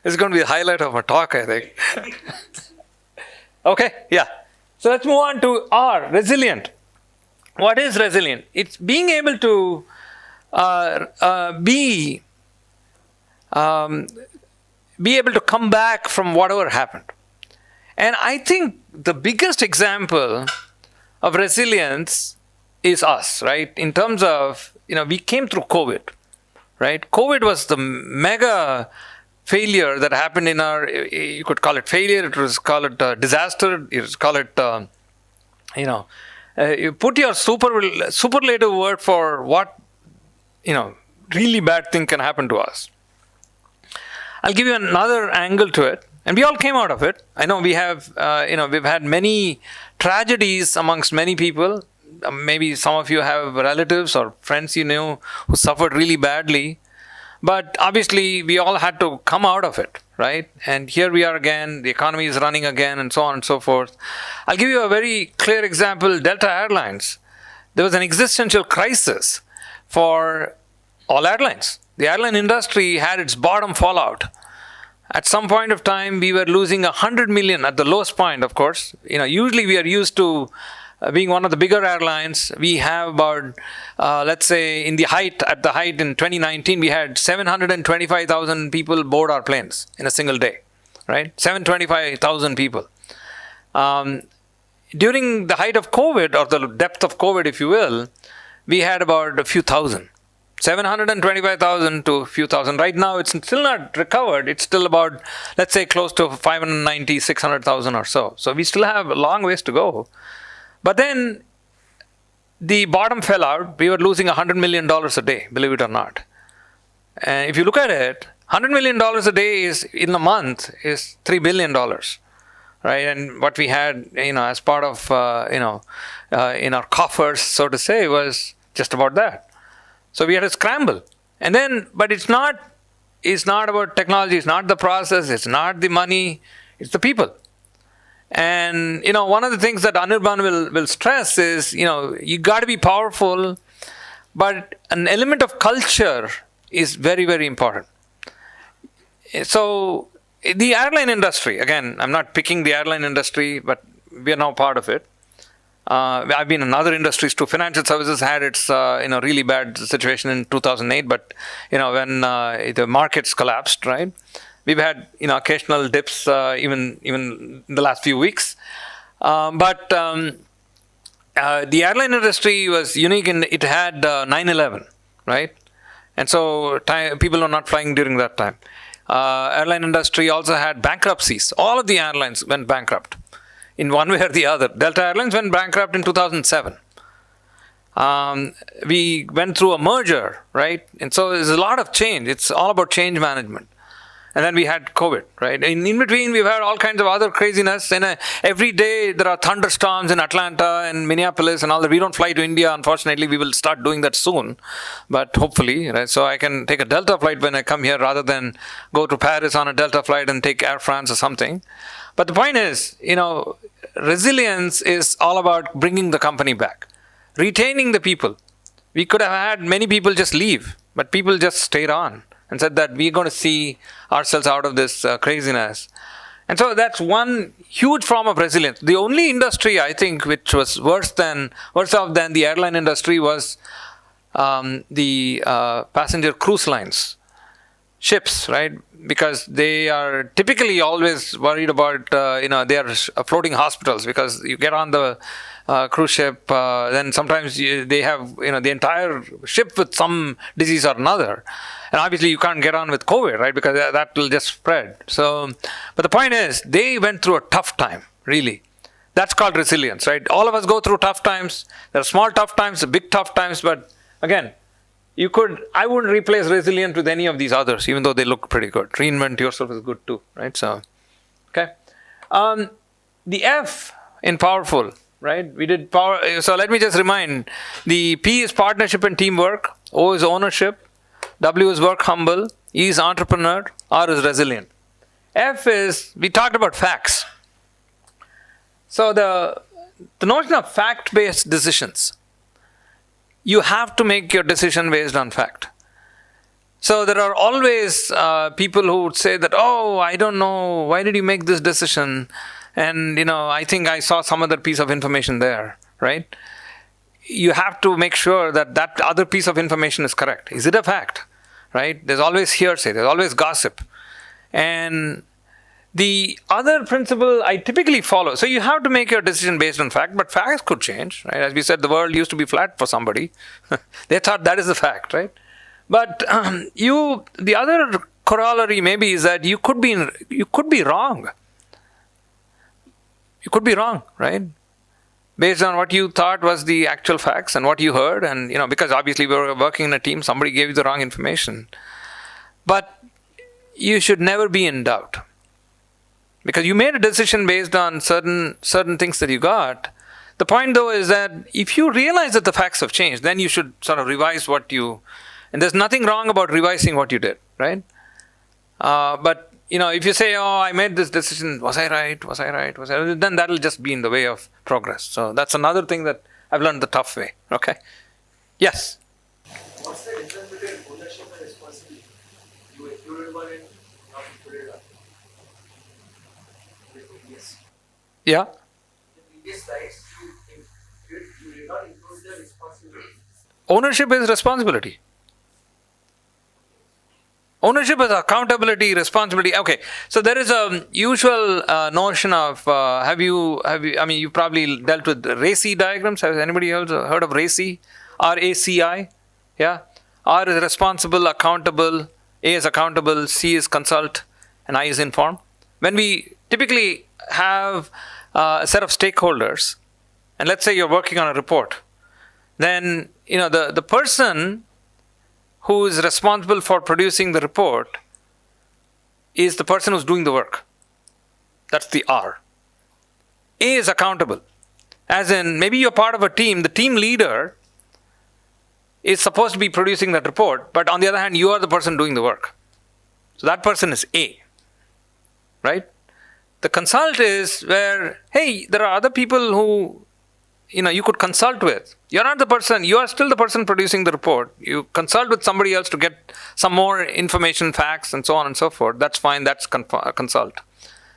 It's going to be the highlight of our talk, I think. Okay, yeah. So let's move on to R, resilient. What is resilient? It's being able to be able to come back from whatever happened. And I think the biggest example of resilience is us, right? In terms of, we came through COVID, right? COVID was the mega failure that happened in you could call it failure, it was call it disaster, you could call it, you put your superlative word for what, really bad thing can happen to us. I'll give you another angle to it, and we all came out of it. I know we have, we've had many tragedies amongst many people. Maybe some of you have relatives or friends you knew who suffered really badly. But obviously, we all had to come out of it, right? And here we are again, the economy is running again, and so on and so forth. I'll give you a very clear example, Delta Airlines. There was an existential crisis for all airlines. The airline industry had its bottom fallout. At some point of time, we were losing 100 million at the lowest point, of course. Usually we are used to being one of the bigger airlines. We have about, let's say, at the height in 2019, we had 725,000 people board our planes in a single day, right? 725,000 people. During the height of COVID, or the depth of COVID, if you will, we had about a few thousand. 725,000 to a few thousand. Right now, it's still not recovered. It's still about, let's say, close to 590, 600,000 or so. So we still have a long ways to go. But then the bottom fell out. We were losing $100 million a day, believe it or not. And if you look at it, $100 million a day in a month is $3 billion, right? And what we had, as part of, in our coffers, so to say, was just about that. So we had to scramble. And then, but it's not about technology, it's not the process, it's not the money, it's the people. And, one of the things that Anirban will stress is, you got to be powerful, but an element of culture is very, very important. So the airline industry, again, I'm not picking the airline industry, but we are now part of it. I've been in other industries too. Financial services had its, really bad situation in 2008, but, when the markets collapsed, right? We've had, occasional dips, even in the last few weeks. But the airline industry was unique in it had 9/11, right? And so people are not flying during that time. Airline industry also had bankruptcies. All of the airlines went bankrupt in one way or the other. Delta Airlines went bankrupt in 2007. We went through a merger, right? And so there's a lot of change. It's all about change management. And then we had COVID, right? In between, we've had all kinds of other craziness. And every day there are thunderstorms in Atlanta and Minneapolis and all that. We don't fly to India, unfortunately. We will start doing that soon, but hopefully, right? So I can take a Delta flight when I come here rather than go to Paris on a Delta flight and take Air France or something. But the point is, resilience is all about bringing the company back, retaining the people. We could have had many people just leave, but people just stayed on and said that we're going to see ourselves out of this craziness. And so that's one huge form of resilience. The only industry, I think, which was worse off than the airline industry was the passenger cruise lines, ships, right? Because they are typically always worried about, they are floating hospitals, because you get on the cruise ship, then sometimes they have, the entire ship with some disease or another. And obviously you can't get on with COVID, right? Because that will just spread. So, but the point is, they went through a tough time, really. That's called resilience, right? All of us go through tough times. There are small tough times, big tough times, but again, I wouldn't replace resilience with any of these others, even though they look pretty good. Reinvent yourself is good too, right? So, okay. The F in powerful, right? We did power. So let me just remind, the P is partnership and teamwork. O is ownership. W is work humble. E is entrepreneur. R is resilient. F is, we talked about facts. So the notion of fact-based decisions. You have to make your decision based on fact. So there are always people who would say that, oh, I don't know, why did you make this decision? And, I think I saw some other piece of information there, right? You have to make sure that that other piece of information is correct. Is it a fact, right? There's always hearsay, there's always gossip. And the other principle I typically follow, so you have to make your decision based on fact, but facts could change, right? As we said, the world used to be flat for somebody. They thought that is the fact, right? But the other corollary maybe is that you could be wrong. You could be wrong, right? Based on what you thought was the actual facts and what you heard, and because obviously we were working in a team, somebody gave you the wrong information. But you should never be in doubt. Because you made a decision based on certain things that you got. The point though is that if you realize that the facts have changed, then you should sort of revise and there's nothing wrong about revising what you did, right? But, if you say, oh, I made this decision, was I right? Then that'll just be in the way of progress. So that's another thing that I've learned the tough way, okay? Yes? What's the difference between ownership and responsibility? You included one and not included one. Yeah? The previous slides, you did not include the responsibility. Ownership is responsibility. Ownership is accountability, responsibility. Okay, so there is a usual notion of, you probably dealt with RACI diagrams. Has anybody else heard of RACI? R-A-C-I? Yeah? R is responsible, accountable, A is accountable, C is consult, and I is inform. When we typically have a set of stakeholders, and let's say you're working on a report, then the person who is responsible for producing the report is the person who's doing the work. That's the R. A is accountable. As in, maybe you're part of a team, the team leader is supposed to be producing that report, but on the other hand, you are the person doing the work. So that person is A, right? The consult is where, hey, there are other people who, you could consult with. You're not the person, you are still the person producing the report. You consult with somebody else to get some more information, facts, and so on and so forth. That's fine, that's consult.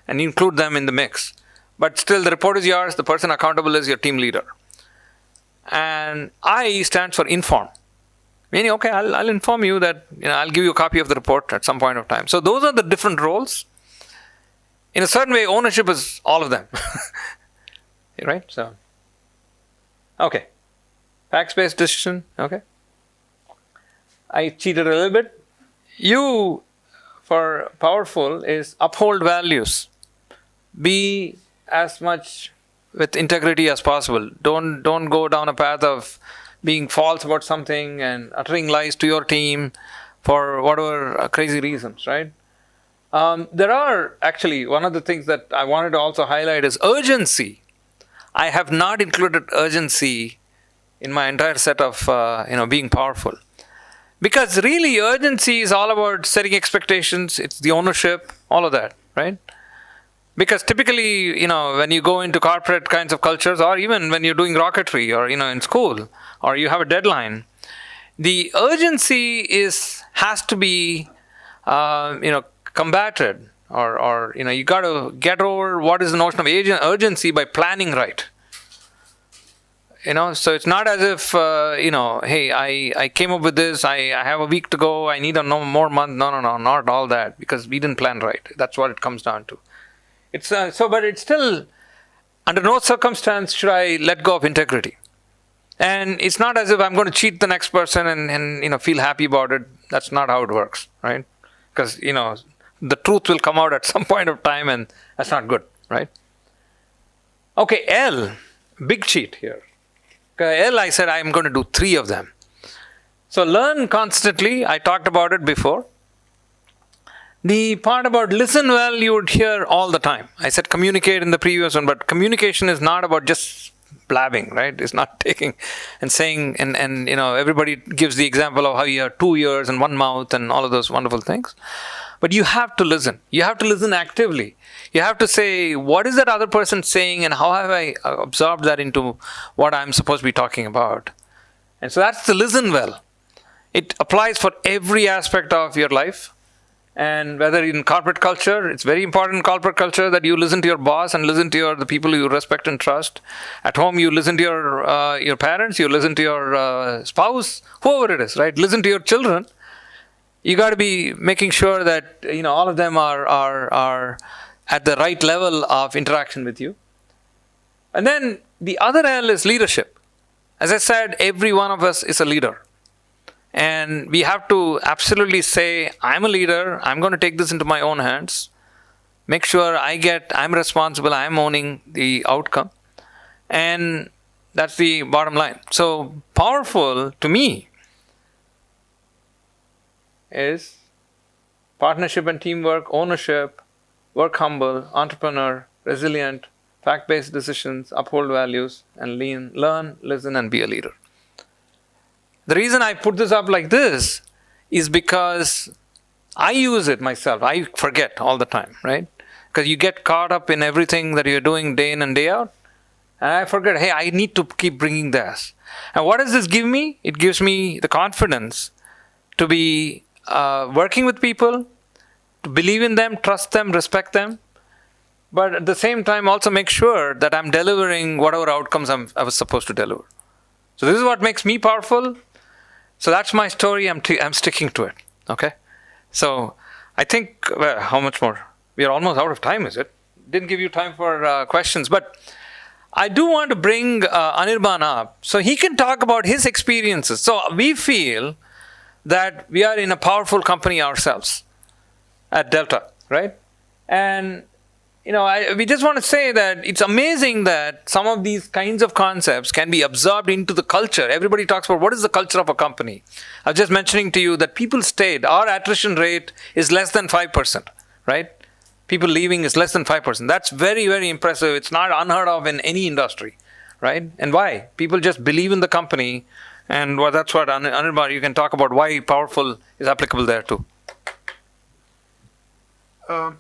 And include them in the mix. But still, the report is yours, the person accountable is your team leader. And I stands for inform. Meaning, okay, I'll inform you that, I'll give you a copy of the report at some point of time. So those are the different roles. In a certain way, ownership is all of them. Right? So, okay. Facts-based decision, okay. I cheated a little bit. U for powerful is uphold values. Be as much with integrity as possible. Don't go down a path of being false about something and uttering lies to your team for whatever crazy reasons, right? There are actually, one of the things that I wanted to also highlight is urgency. I have not included urgency in my entire set of being powerful, because really urgency is all about setting expectations. It's the ownership, all of that, right? Because typically, when you go into corporate kinds of cultures, or even when you're doing rocketry, or in school, or you have a deadline, the urgency has to be combated, or you got to get over what is the notion of urgency by planning right. So it's not as if hey, I came up with this, I have a week to go, I need more month. No, not all that, because we didn't plan right. That's what it comes down to. It's but it's still, under no circumstance should I let go of integrity. And it's not as if I'm going to cheat the next person and feel happy about it. That's not how it works, right? Because the truth will come out at some point of time, and that's not good, right? Okay, L, big cheat here. L, I said I'm going to do 3 of them. So learn constantly. I talked about it before. The part about listen well, you would hear all the time. I said communicate in the previous one, but communication is not about just blabbing, right? It's not taking and saying, and everybody gives the example of how you have 2 ears and 1 mouth and all of those wonderful things. But you have to listen. You have to listen actively. You have to say, what is that other person saying, and how have I absorbed that into what I'm supposed to be talking about? And so that's the listen well. It applies for every aspect of your life. And whether in corporate culture, it's very important in corporate culture that you listen to your boss and listen to the people you respect and trust. At home, you listen to your parents, you listen to your spouse, whoever it is, right? Listen to your children. You got to be making sure that all of them are at the right level of interaction with you. And then the other L is leadership. As I said, every one of us is a leader. And we have to absolutely say, I'm a leader, I'm going to take this into my own hands. Make sure I'm responsible, I'm owning the outcome. And that's the bottom line. So powerful to me is partnership and teamwork, ownership, work humble, entrepreneur, resilient, fact-based decisions, uphold values, and learn, listen, and be a leader. The reason I put this up like this is because I use it myself. I forget all the time, right? Because you get caught up in everything that you're doing day in and day out. And I forget, hey, I need to keep bringing this. And what does this give me? It gives me the confidence to be working with people, to believe in them, trust them, respect them. But at the same time, also make sure that I'm delivering whatever outcomes I was supposed to deliver. So this is what makes me powerful. So that's my story. I'm sticking to it. Okay. So I think, how much more? We are almost out of time, is it? Didn't give you time for questions, but I do want to bring Anirban up so he can talk about his experiences. So we feel that we are in a powerful company ourselves at Delta, right? And we just want to say that it's amazing that some of these kinds of concepts can be absorbed into the culture. Everybody talks about what is the culture of a company. I was just mentioning to you that people stayed. Our attrition rate is less than 5%, right? People leaving is less than 5%. That's very, very impressive. It's not unheard of in any industry, right? And why? People just believe in the company. And that's what, Anirban, you can talk about why powerful is applicable there too.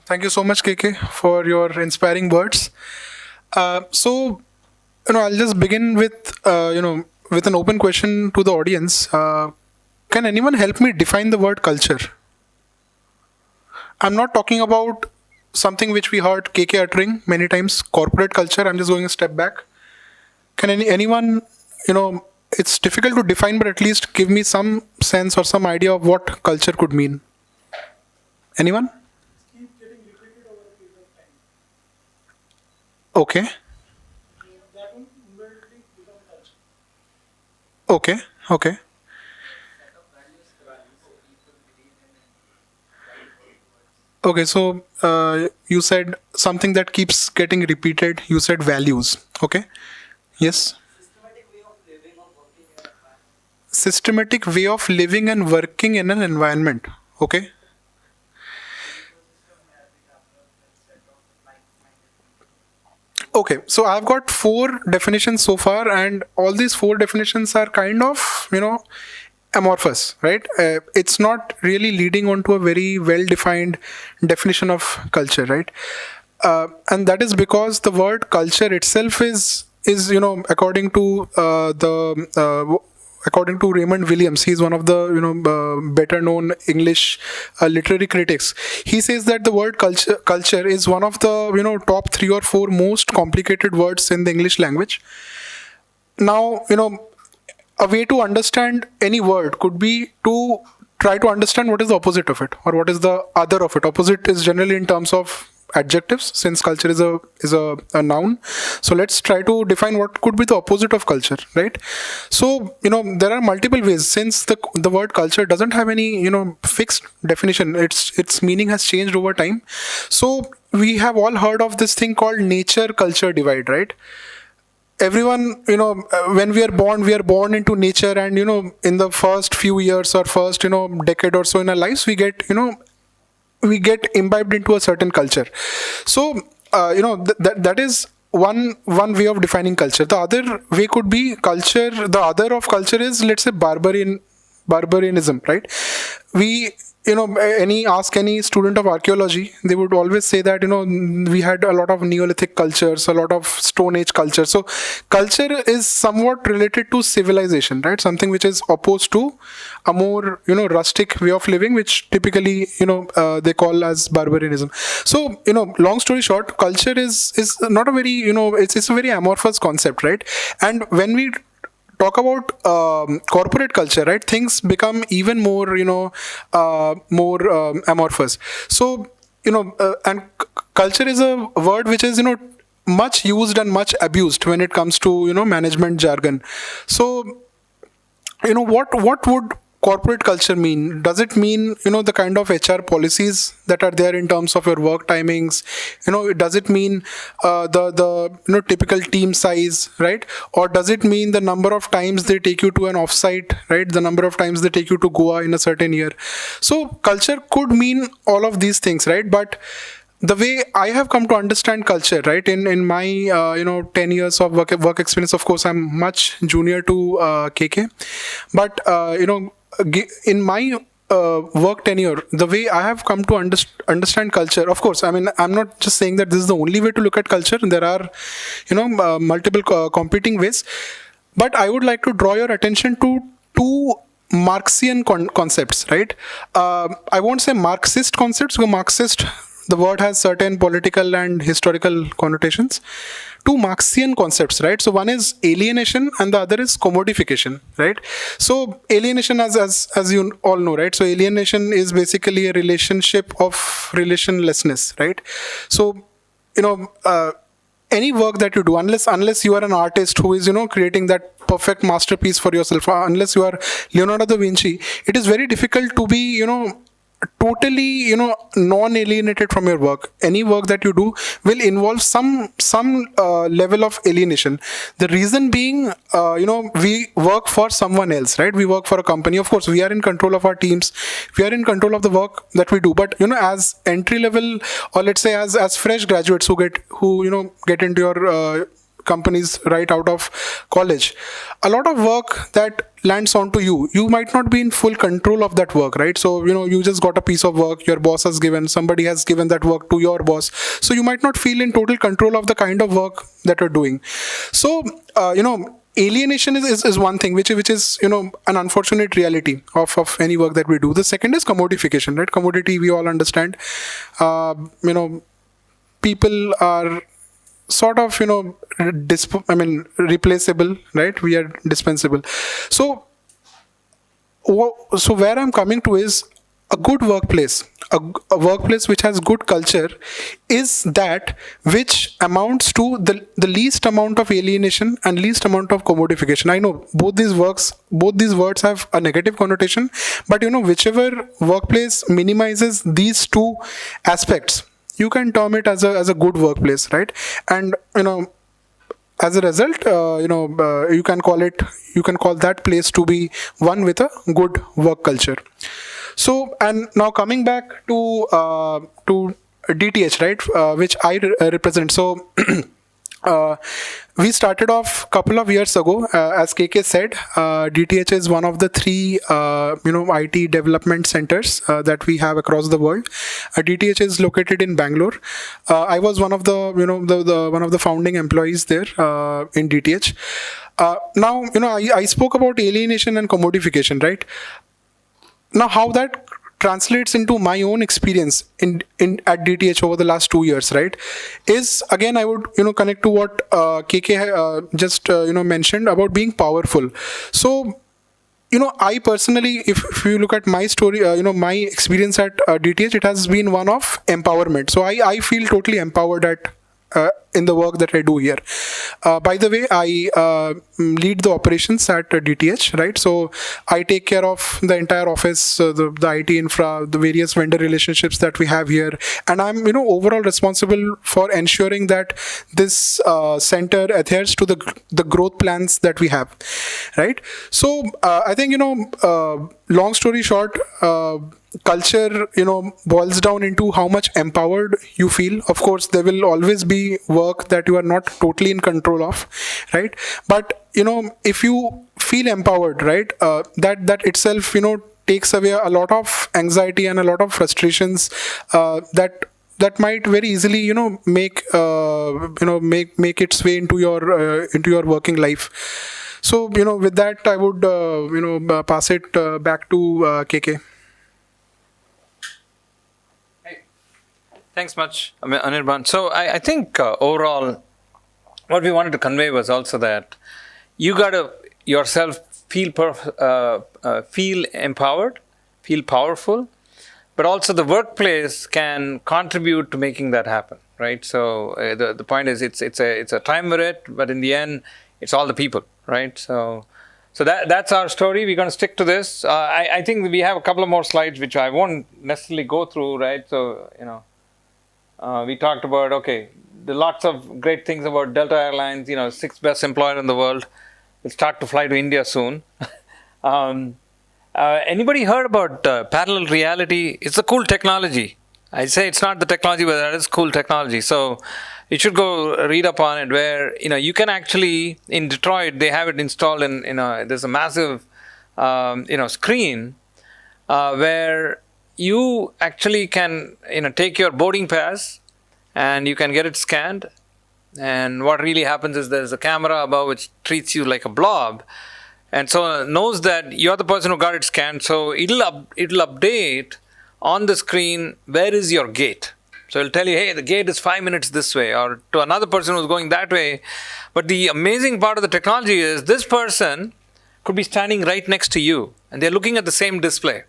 Thank you so much, KK, for your inspiring words. So, I'll just begin with, with an open question to the audience. Can anyone help me define the word culture? I'm not talking about something which we heard KK uttering many times, corporate culture. I'm just going a step back. Can anyone, it's difficult to define, but at least give me some sense or some idea of what culture could mean. Anyone? Okay. Okay. Okay, so you said something that keeps getting repeated. You said values. Okay. Yes. Systematic way of living and working in an environment. Okay. Okay, so I've got 4 definitions so far, and all these 4 definitions are kind of, amorphous, right? It's not really leading on to a very well-defined definition of culture, right? And that is because the word culture itself is according to Raymond Williams, he's one of the better known English literary critics. He says that the word culture is one of the top 3 or 4 most complicated words in the English language. Now, a way to understand any word could be to try to understand what is the opposite of it, or what is the other of it. Opposite is generally in terms of adjectives, since culture is a noun. So let's try to define what could be the opposite of culture, right? So there are multiple ways, since the word culture doesn't have any fixed definition. Its meaning has changed over time. So we have all heard of this thing called nature culture divide, right? Everyone, when we are born into nature, and in the first few years or first decade or so in our lives, we get imbibed into a certain culture. So that is one way of defining culture. The other way could be culture. The other of culture is, let's say, barbarianism, right? Ask any student of archaeology, they would always say that we had a lot of Neolithic cultures, a lot of Stone Age culture. So culture is somewhat related to civilization, right? Something which is opposed to a more rustic way of living, which typically they call as barbarianism. So long story short, culture is not a very it's a very amorphous concept, right? And when we talk about corporate culture, right, things become even more amorphous. So and culture is a word which is much used and much abused when it comes to management jargon. So what would corporate culture mean? Does it mean the kind of HR policies that are there in terms of your work timings? Does it mean the typical team size, right? Or does it mean the number of times they take you to an offsite, right? The number of times they take you to Goa in a certain year. So culture could mean all of these things, right? But the way I have come to understand culture, right, in my 10 years of work experience, of course I'm much junior to KK, but in my work tenure, the way I have come to understand culture, of course, I mean, I'm not just saying that this is the only way to look at culture. There are multiple competing ways, but I would like to draw your attention to 2 Marxian concepts, right? I won't say Marxist concepts, because Marxist, the word has certain political and historical connotations. 2 Marxian concepts, right? So one is alienation and the other is commodification, right? So alienation, as you all know, right? So alienation is basically a relationship of relationlessness, right? So any work that you do, unless you are an artist who is creating that perfect masterpiece for yourself, unless you are Leonardo da Vinci, it is very difficult to be totally non-alienated from your work. Any work that you do will involve some level of alienation. The reason being, we work for someone else, right? We work for a company. Of course, we are in control of our teams, we are in control of the work that we do, but as entry level, or let's say as fresh graduates who get into your companies right out of college, a lot of work that lands onto you, you might not be in full control of that work, right? So you just got a piece of work, your boss has given, somebody has given that work to your boss, so you might not feel in total control of the kind of work that you're doing. So alienation is one thing which is an unfortunate reality of any work that we do. The second is commodification, right? Commodity, we all understand. People are sort of replaceable, right? We are dispensable. So where I'm coming to is, a good workplace, a workplace which has good culture, is that which amounts to the least amount of alienation and least amount of commodification. I know both these words have a negative connotation, but whichever workplace minimizes these two aspects, you can term it as a good workplace, right? And as a result, you can call that place to be one with a good work culture. So, and now coming back to DTH, right, which I represent. So, we started off a couple of years ago. As KK said, DTH is one of the three, IT development centers that we have across the world. DTH is located in Bangalore. I was one of the, one of the founding employees there in DTH. Now, I spoke about alienation and commodification, right? Now, how that translates into my own experience in at DTH over the last 2 years, right, is again I would connect to what KK just mentioned about being powerful. So I personally, if you look at my story, my experience at DTH, it has been one of empowerment. So I feel totally empowered in the work that I do here. By the way, I lead the operations at DTH, right? So I take care of the entire office, the IT infra, the various vendor relationships that we have here. And I'm, overall responsible for ensuring that this center adheres to the growth plans that we have, right? So I think, long story short, culture, boils down into how much empowered you feel. Of course, there will always be work that you are not totally in control of, right? But, if you feel empowered, right, that itself, takes away a lot of anxiety and a lot of frustrations that might very easily, make its way into your working life. So, with that, I would, pass it back to KK. Thanks much, Anirban. So I think overall, what we wanted to convey was also that you got to yourself feel empowered, feel powerful, but also the workplace can contribute to making that happen, right? So the point is, it's a triumvirate, but in the end, it's all the people, right? So that's our story. We're going to stick to this. I think we have a couple of more slides, which I won't necessarily go through, right? So we talked about, there are lots of great things about Delta Airlines, 6th best employer in the world. We'll start to fly to India soon. Anybody heard about parallel reality? It's a cool technology. I say it's not the technology, but that is cool technology. So you should go read up on it, where, you can actually, in Detroit, they have it installed in, there's a massive, screen where you actually can, take your boarding pass and you can get it scanned. And what really happens is there's a camera above which treats you like a blob. And so it knows that you're the person who got it scanned. So it'll update on the screen, where is your gate? So it'll tell you, hey, the gate is 5 minutes this way, or to another person who's going that way. But the amazing part of the technology is this person could be standing right next to you and they're looking at the same display.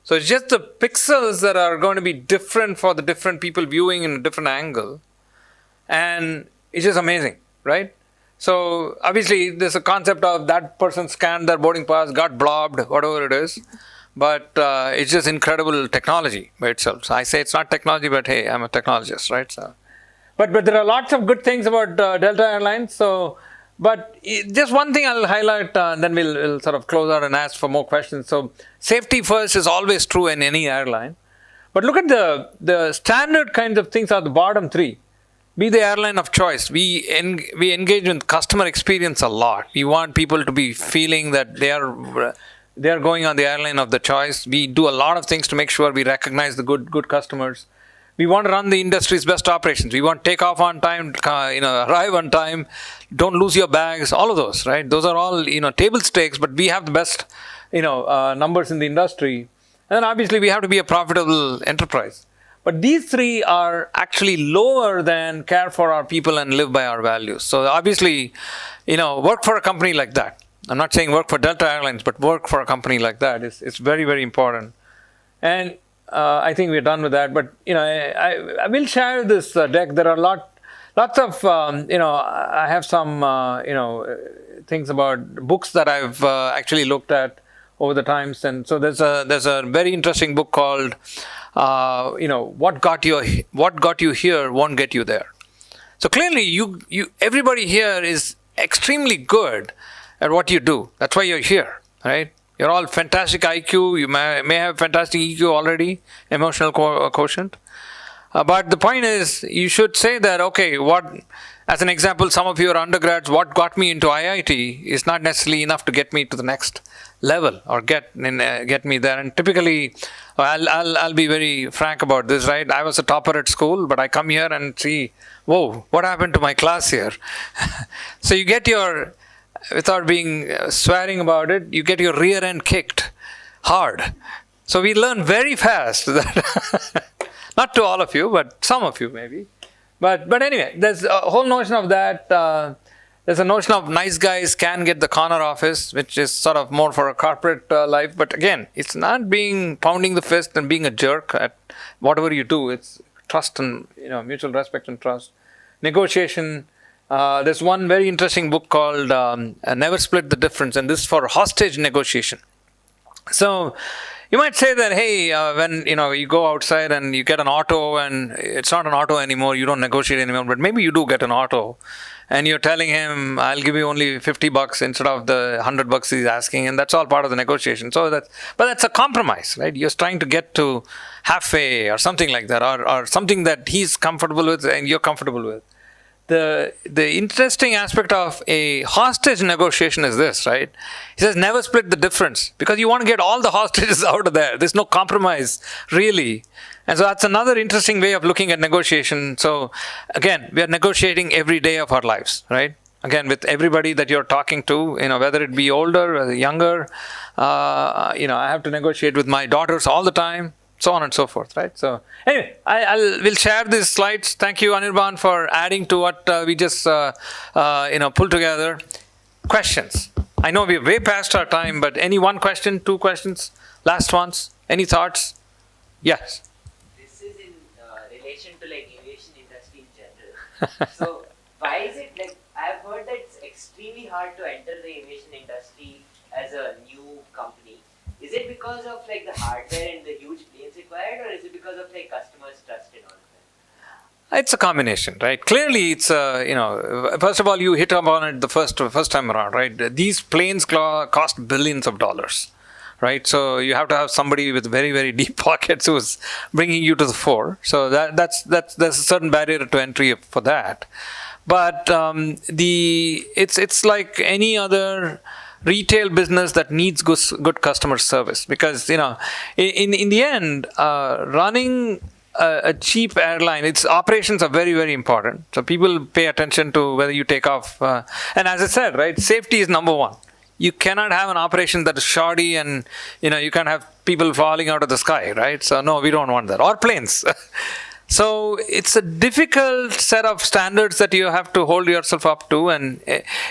So it's just the pixels that are going to be different for the different people viewing in a different angle. And it's just amazing, right? So obviously there's a concept of that person scanned their boarding pass, got blobbed, whatever it is. But it's just incredible technology by itself. So I say it's not technology, but hey, I'm a technologist, right? So, but there are lots of good things about Delta Airlines. So, but just one thing I'll highlight, then we'll sort of close out and ask for more questions. So safety first is always true in any airline. But look at the standard kinds of things are the bottom three. Be the airline of choice. We engage in customer experience a lot. We want people to be feeling that they are going on the airline of the choice. We do a lot of things to make sure we recognize the good customers. We want to run the industry's best operations. We want to take off on time, arrive on time, don't lose your bags, all of those, right? Those are all, table stakes, but we have the best, numbers in the industry. And then obviously we have to be a profitable enterprise. But these three are actually lower than care for our people and live by our values. So obviously, work for a company like that. I'm not saying work for Delta Airlines, but work for a company like that is very, very important. And I think we're done with that. But I will share this deck. There are lots of I have some things about books that I've actually looked at over the times. And so there's a very interesting book called what got you here won't get you there. So clearly, you everybody here is extremely good at what you do. That's why you're here, right? You're all fantastic IQ. You may have fantastic EQ already, emotional quotient. But the point is, you should say that, okay, as an example, some of your undergrads, what got me into IIT is not necessarily enough to get me to the next level or get me there. And typically, I'll be very frank about this, right? I was a topper at school, but I come here and see, whoa, what happened to my class here? So you get without being swearing about it, you get your rear end kicked hard. So we learn very fast that, not to all of you, but some of you maybe. But anyway, there's a whole notion of that. There's a notion of nice guys can get the corner office, which is sort of more for a corporate life. But again, it's not pounding the fist and being a jerk at whatever you do. It's trust and mutual respect and trust. Negotiation. There's one very interesting book called Never Split the Difference, and this is for hostage negotiation. So you might say that, hey, when you go outside and you get an auto and it's not an auto anymore, you don't negotiate anymore, but maybe you do get an auto and you're telling him, I'll give you only $50 instead of the $100 he's asking, and that's all part of the negotiation. But that's a compromise, right? You're trying to get to halfway or something like that, or something that he's comfortable with and you're comfortable with. The interesting aspect of a hostage negotiation is this, right? He says never split the difference, because you want to get all the hostages out of there. There's no compromise, really. And so that's another interesting way of looking at negotiation. So again, we are negotiating every day of our lives, right? Again, with everybody that you're talking to, whether it be older or younger, I have to negotiate with my daughters all the time, so on and so forth, right? So anyway, we'll share these slides. Thank you, Anirban, for adding to what we just pulled together. Questions? I know we're way past our time, but any one question, two questions, last ones, any thoughts? Yes. This is in relation to aviation industry in general. So why is it I've heard that it's extremely hard to enter the aviation industry as a new company. Is it because of the hardware and the huge planes required, or is it because of customers' trust and all of that? It's a combination, right? Clearly, it's first of all, you hit upon it the first time around, right? These planes cost billions of dollars, right? So you have to have somebody with very, very deep pockets who's bringing you to the fore. So there's a certain barrier to entry for that. But it's like any other retail business that needs good customer service, because in the end, running a cheap airline, its operations are very, very important. So people pay attention to whether you take off, and as I said, right, safety is number one. You cannot have an operation that is shoddy, and you can't have people falling out of the sky, right? So no, we don't want that, or planes. So it's a difficult set of standards that you have to hold yourself up to, and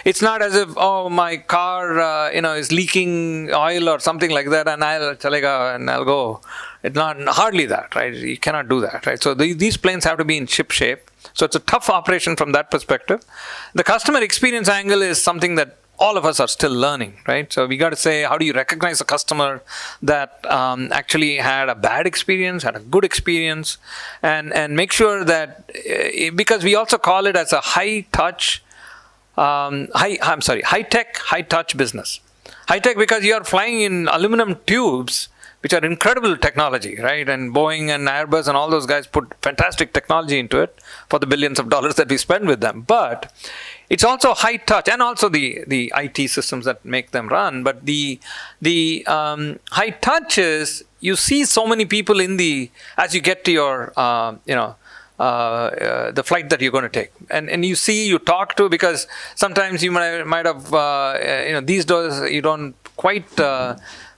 it's not as if, oh, my car, is leaking oil or something like that, and I'll go. It's not hardly that, right? You cannot do that, right? So these planes have to be in ship shape. So it's a tough operation from that perspective. The customer experience angle is something that all of us are still learning, right? So we got to say, how do you recognize a customer that actually had a bad experience, had a good experience, and make sure that, because we also call it as a high-tech, high-touch business. High-tech because you are flying in aluminum tubes, which are incredible technology, right? And Boeing and Airbus and all those guys put fantastic technology into it for the billions of dollars that we spend with them. But it's also high touch, and also the IT systems that make them run. But the high touch is, you see so many people as you get to your the flight that you're going to take, and you talk to, because sometimes you might have these days you don't quite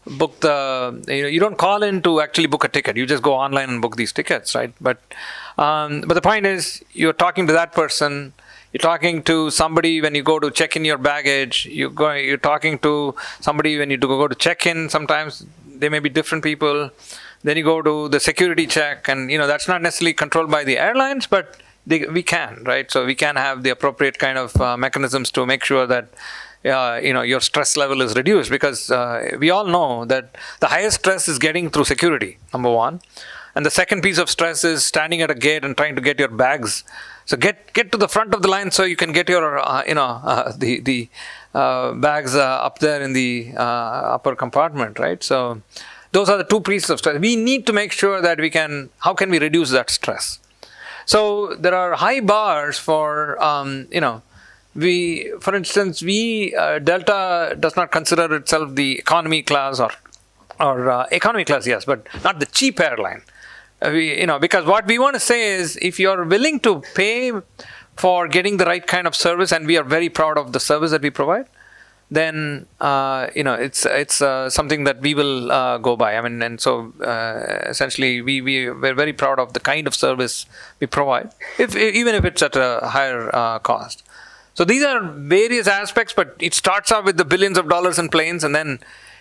book you don't call in to actually book a ticket. You just go online and book these tickets, right? But the point is, you're talking to that person. You're talking to somebody when you go to check in your baggage. You're talking to somebody when you go to check in. Sometimes they may be different people. Then you go to the security check, and that's not necessarily controlled by the airlines, but we can, right? So we can have the appropriate kind of mechanisms to make sure that your stress level is reduced, because we all know that the highest stress is getting through security, number one. And the second piece of stress is standing at a gate and trying to get your bags. So get to the front of the line so you can get your the bags up there in the upper compartment, right? So those are the two pieces of stress. We need to make sure that how can we reduce that stress? So there are high bars for for instance, Delta does not consider itself the economy class or economy class, yes, but not the cheap airline. Because what we want to say is, if you're willing to pay for getting the right kind of service, and we are very proud of the service that we provide, then it's something that we will go by. I mean, and so essentially we're very proud of the kind of service we provide, even if it's at a higher cost. So these are various aspects, but it starts off with the billions of dollars in planes, and then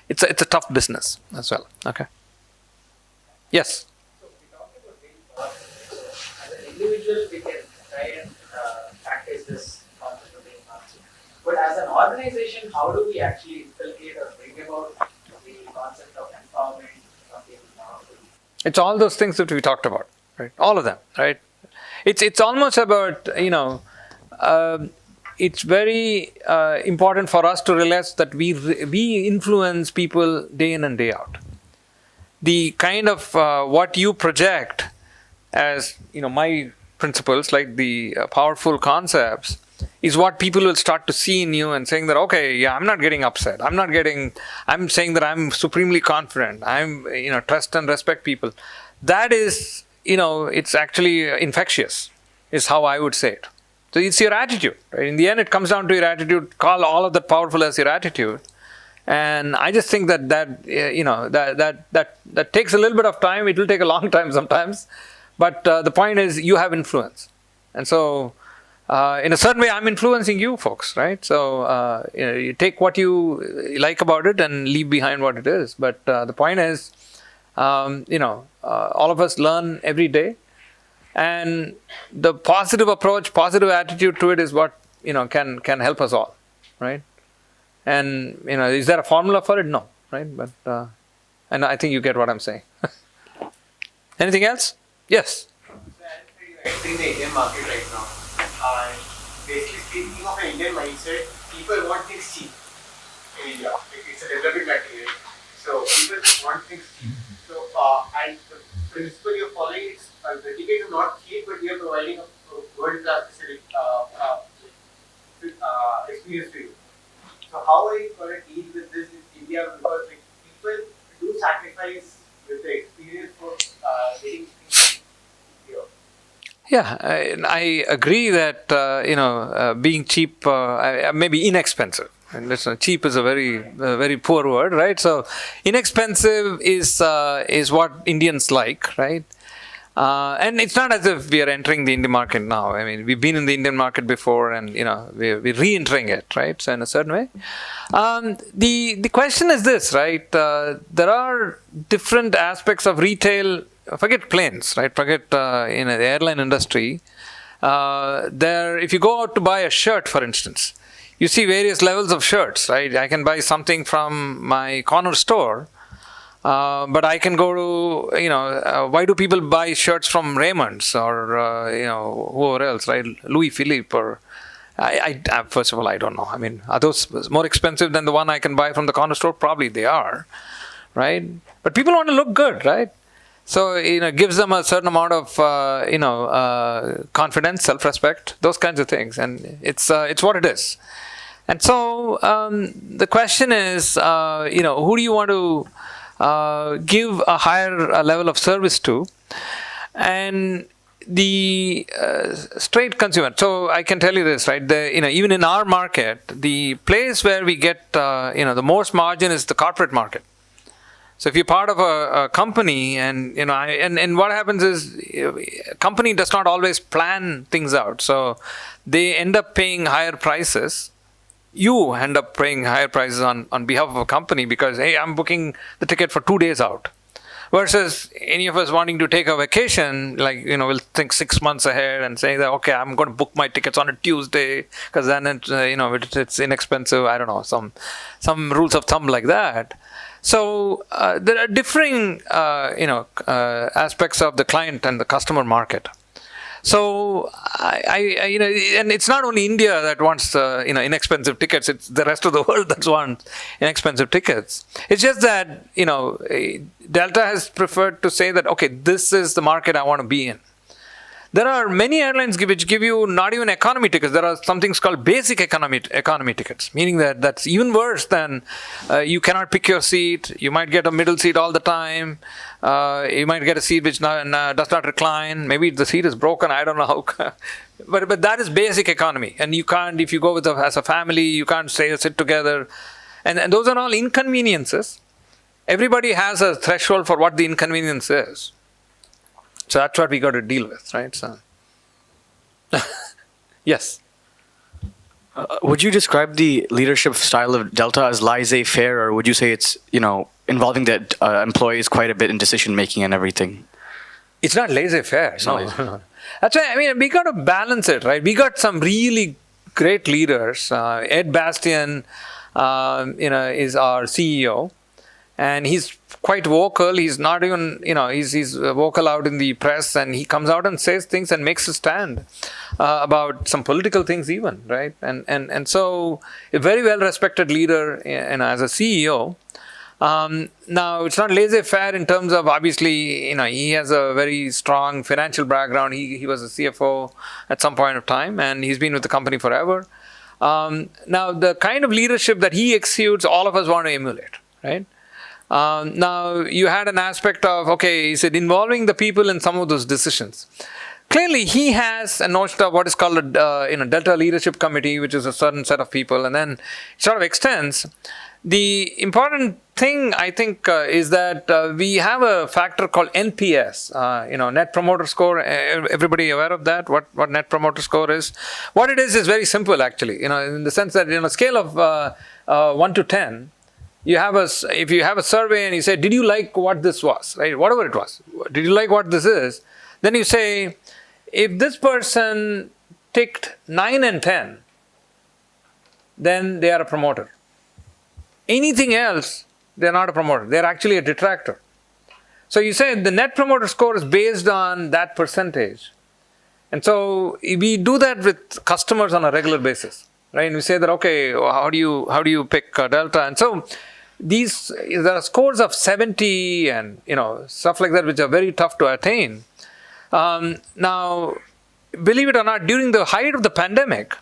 it's a tough business as well. Okay. Yes. As an individual, we can try and practice this concept of being master. But as an organization, how do we actually inculcate or bring about the concept of empowerment of being powerful? It's all those things that we talked about, right? All of them, right? It's almost about, it's very important for us to realize that we influence people day in and day out. The kind of what you project as my principles, like the powerful concepts, is what people will start to see in you, and saying that, okay, yeah, I'm not getting upset. I'm saying that I'm supremely confident. I'm trust and respect people. That is, it's actually infectious, is how I would say it. So it's your attitude, right? In the end, it comes down to your attitude. Call all of that powerful as your attitude. And I just think that takes a little bit of time. It will take a long time sometimes. But the point is, you have influence. And so, in a certain way, I'm influencing you folks, right? So, you take what you like about it and leave behind what it is. But the point is, all of us learn every day. And the positive approach, positive attitude to it is what, can help us all, right? And, is there a formula for it? No, right? But, and I think you get what I'm saying. Anything else? Yes. Entering the Indian market right now. Basically speaking of an Indian mindset, people want things cheap in India. It's a developing country, right? So people want things cheap. So and the principle you're following is the ticket is not cheap, but you're providing a world-class facility, experience to you. So how are you going to deal with this in India? Because people do sacrifice with the experience for getting things here. Yeah, I agree that being cheap, maybe inexpensive. And listen, cheap is a very poor word, right? So inexpensive is what Indians like, right? And it's not as if we are entering the Indian market now. I mean, we've been in the Indian market before, and we're re-entering it, right? So in a certain way, the question is this, right? There are different aspects of retail. Forget planes, right? Forget the airline industry. If you go out to buy a shirt, for instance, you see various levels of shirts, right? I can buy something from my corner store. But I can go to, why do people buy shirts from Raymond's or, whoever else, right? Louis Philippe or, first of all, I don't know. I mean, are those more expensive than the one I can buy from the corner store? Probably they are, right? But people want to look good, right? So, it gives them a certain amount of, confidence, self-respect, those kinds of things. And it's what it is. And so, the question is, who do you want to give a higher level of service to, and the straight consumer. So I can tell you this, right? Even in our market, the place where we get the most margin is the corporate market. So if you're part of a company, and and what happens is, a company does not always plan things out, so they end up paying higher prices. You end up paying higher prices on behalf of a company because, hey, I'm booking the ticket for 2 days out. Versus any of us wanting to take a vacation, like, we'll think 6 months ahead and say that, okay, I'm going to book my tickets on a Tuesday because then it's inexpensive. I don't know, some rules of thumb like that. So there are differing, aspects of the client and the customer market. So and it's not only India that wants inexpensive tickets. It's the rest of the world that wants inexpensive tickets. It's just that Delta has preferred to say that, okay, this is the market I want to be in. There are many airlines which give you not even economy tickets. There are some things called basic economy tickets, meaning that that's even worse than you cannot pick your seat. You might get a middle seat all the time. You might get a seat which does not recline. Maybe the seat is broken. I don't know how. But that is basic economy. And you can't, if you go as a family, you can't sit together. And those are all inconveniences. Everybody has a threshold for what the inconvenience is. So that's what we got to deal with, right? So, yes. Would you describe the leadership style of Delta as laissez-faire, or would you say it's involving the employees quite a bit in decision making and everything? It's not laissez-faire. No. That's why we got to balance it, right? We got some really great leaders. Ed Bastian, is our CEO. And he's quite vocal. He's not even, he's vocal out in the press, and he comes out and says things and makes a stand about some political things even, right? And so a very well respected leader, as a CEO. Now it's not laissez-faire in terms of, obviously, he has a very strong financial background. He was a CFO at some point of time, and he's been with the company forever. Now the kind of leadership that he exudes, all of us want to emulate, right? Now, you had an aspect of, okay, he said, involving the people in some of those decisions. Clearly, he has a notion of what is called a Delta Leadership Committee, which is a certain set of people, and then it sort of extends. The important thing, I think, is that we have a factor called NPS, Net Promoter Score. Everybody aware of that? What Net Promoter Score is? What it is very simple, actually. In the sense that, scale of 1 to 10. If you have a survey and you say, did you like what this was, right? Whatever it was, did you like what this is? Then you say, if this person ticked 9 and 10, then they are a promoter. Anything else, they're not a promoter. They're actually a detractor. So you say the Net Promoter Score is based on that percentage. And so we do that with customers on a regular basis, right? And we say that, okay, how do you pick Delta? And so there are scores of 70 and stuff like that, which are very tough to attain. Now, believe it or not, during the height of the pandemic,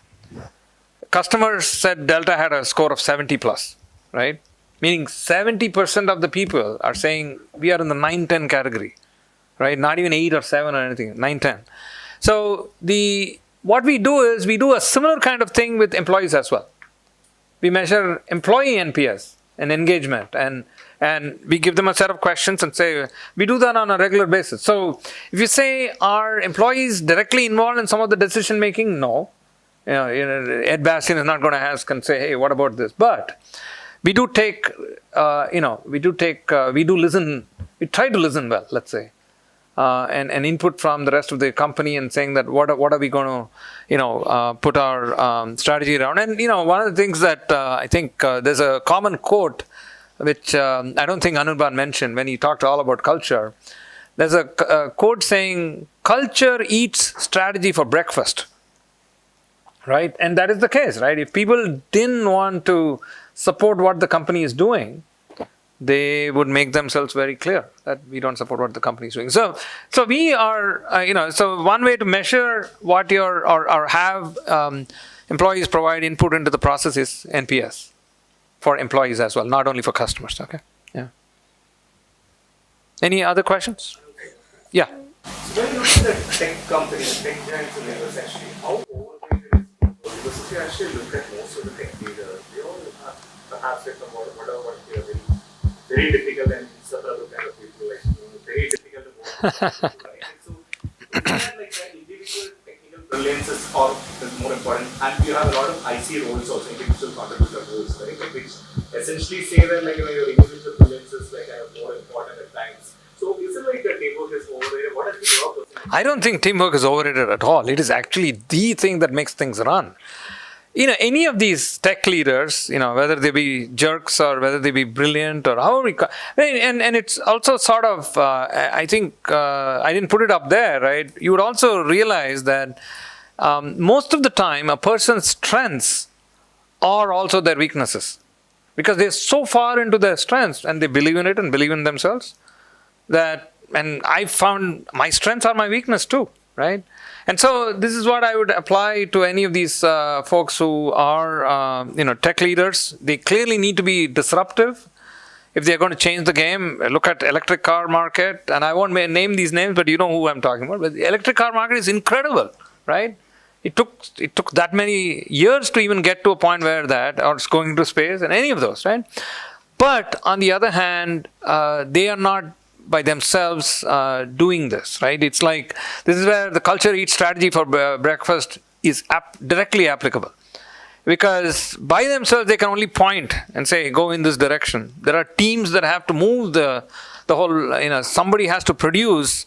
customers said Delta had a score of 70 plus, right? Meaning 70% of the people are saying we are in the 9-10 category, right? Not even 8 or 7 or anything, 9-10. So what we do is we do a similar kind of thing with employees as well. We measure employee NPS and engagement, and we give them a set of questions and say, we do that on a regular basis. So if you say, are employees directly involved in some of the decision making? No. Ed Bastian is not going to ask and say, hey, what about this? But we do listen, we try to listen well, let's say. And input from the rest of the company and saying that what are we going to put our strategy around. And one of the things that I think there's a common quote which I don't think Anirban mentioned when he talked all about culture. There's a quote saying, culture eats strategy for breakfast, right? And that is the case, right? If people didn't want to support what the company is doing, they would make themselves very clear that we don't support what the company is doing. So we are, so one way to measure what or have employees provide input into the process is NPS for employees as well, not only for customers. Okay. Yeah. Any other questions? Yeah. So when you look at the tech companies, tech giants in the US, actually, how overweighted is it? Because if you actually look at most of the tech leaders, they all have perhaps like whatever they are very difficult and several kind of people, like very difficult to work with, right? And so is that like that individual technical brilliance is more important, and you have a lot of IC roles also, individual contributor roles, right? Which essentially say that your individual brilliance is more important at times. So teamwork is overrated? What has been your perception? I don't think teamwork is overrated at all. It is actually the thing that makes things run. Any of these tech leaders, whether they be jerks or whether they be brilliant or however and it's also sort of, I think, I didn't put it up there, right? You would also realize that most of the time a person's strengths are also their weaknesses, because they're so far into their strengths and they believe in it and believe in themselves and I found my strengths are my weakness too, right? And so this is what I would apply to any of these folks who are, tech leaders. They clearly need to be disruptive if they're going to change the game. Look at electric car market, and I won't name these names, but you know who I'm talking about. But the electric car market is incredible, right? It took that many years to even get to a point where or it's going into space and any of those, right? But on the other hand, they are not by themselves doing this, right? It's like, this is where the culture eat strategy for breakfast is directly applicable. Because by themselves, they can only point and say, go in this direction. There are teams that have to move the whole, somebody has to produce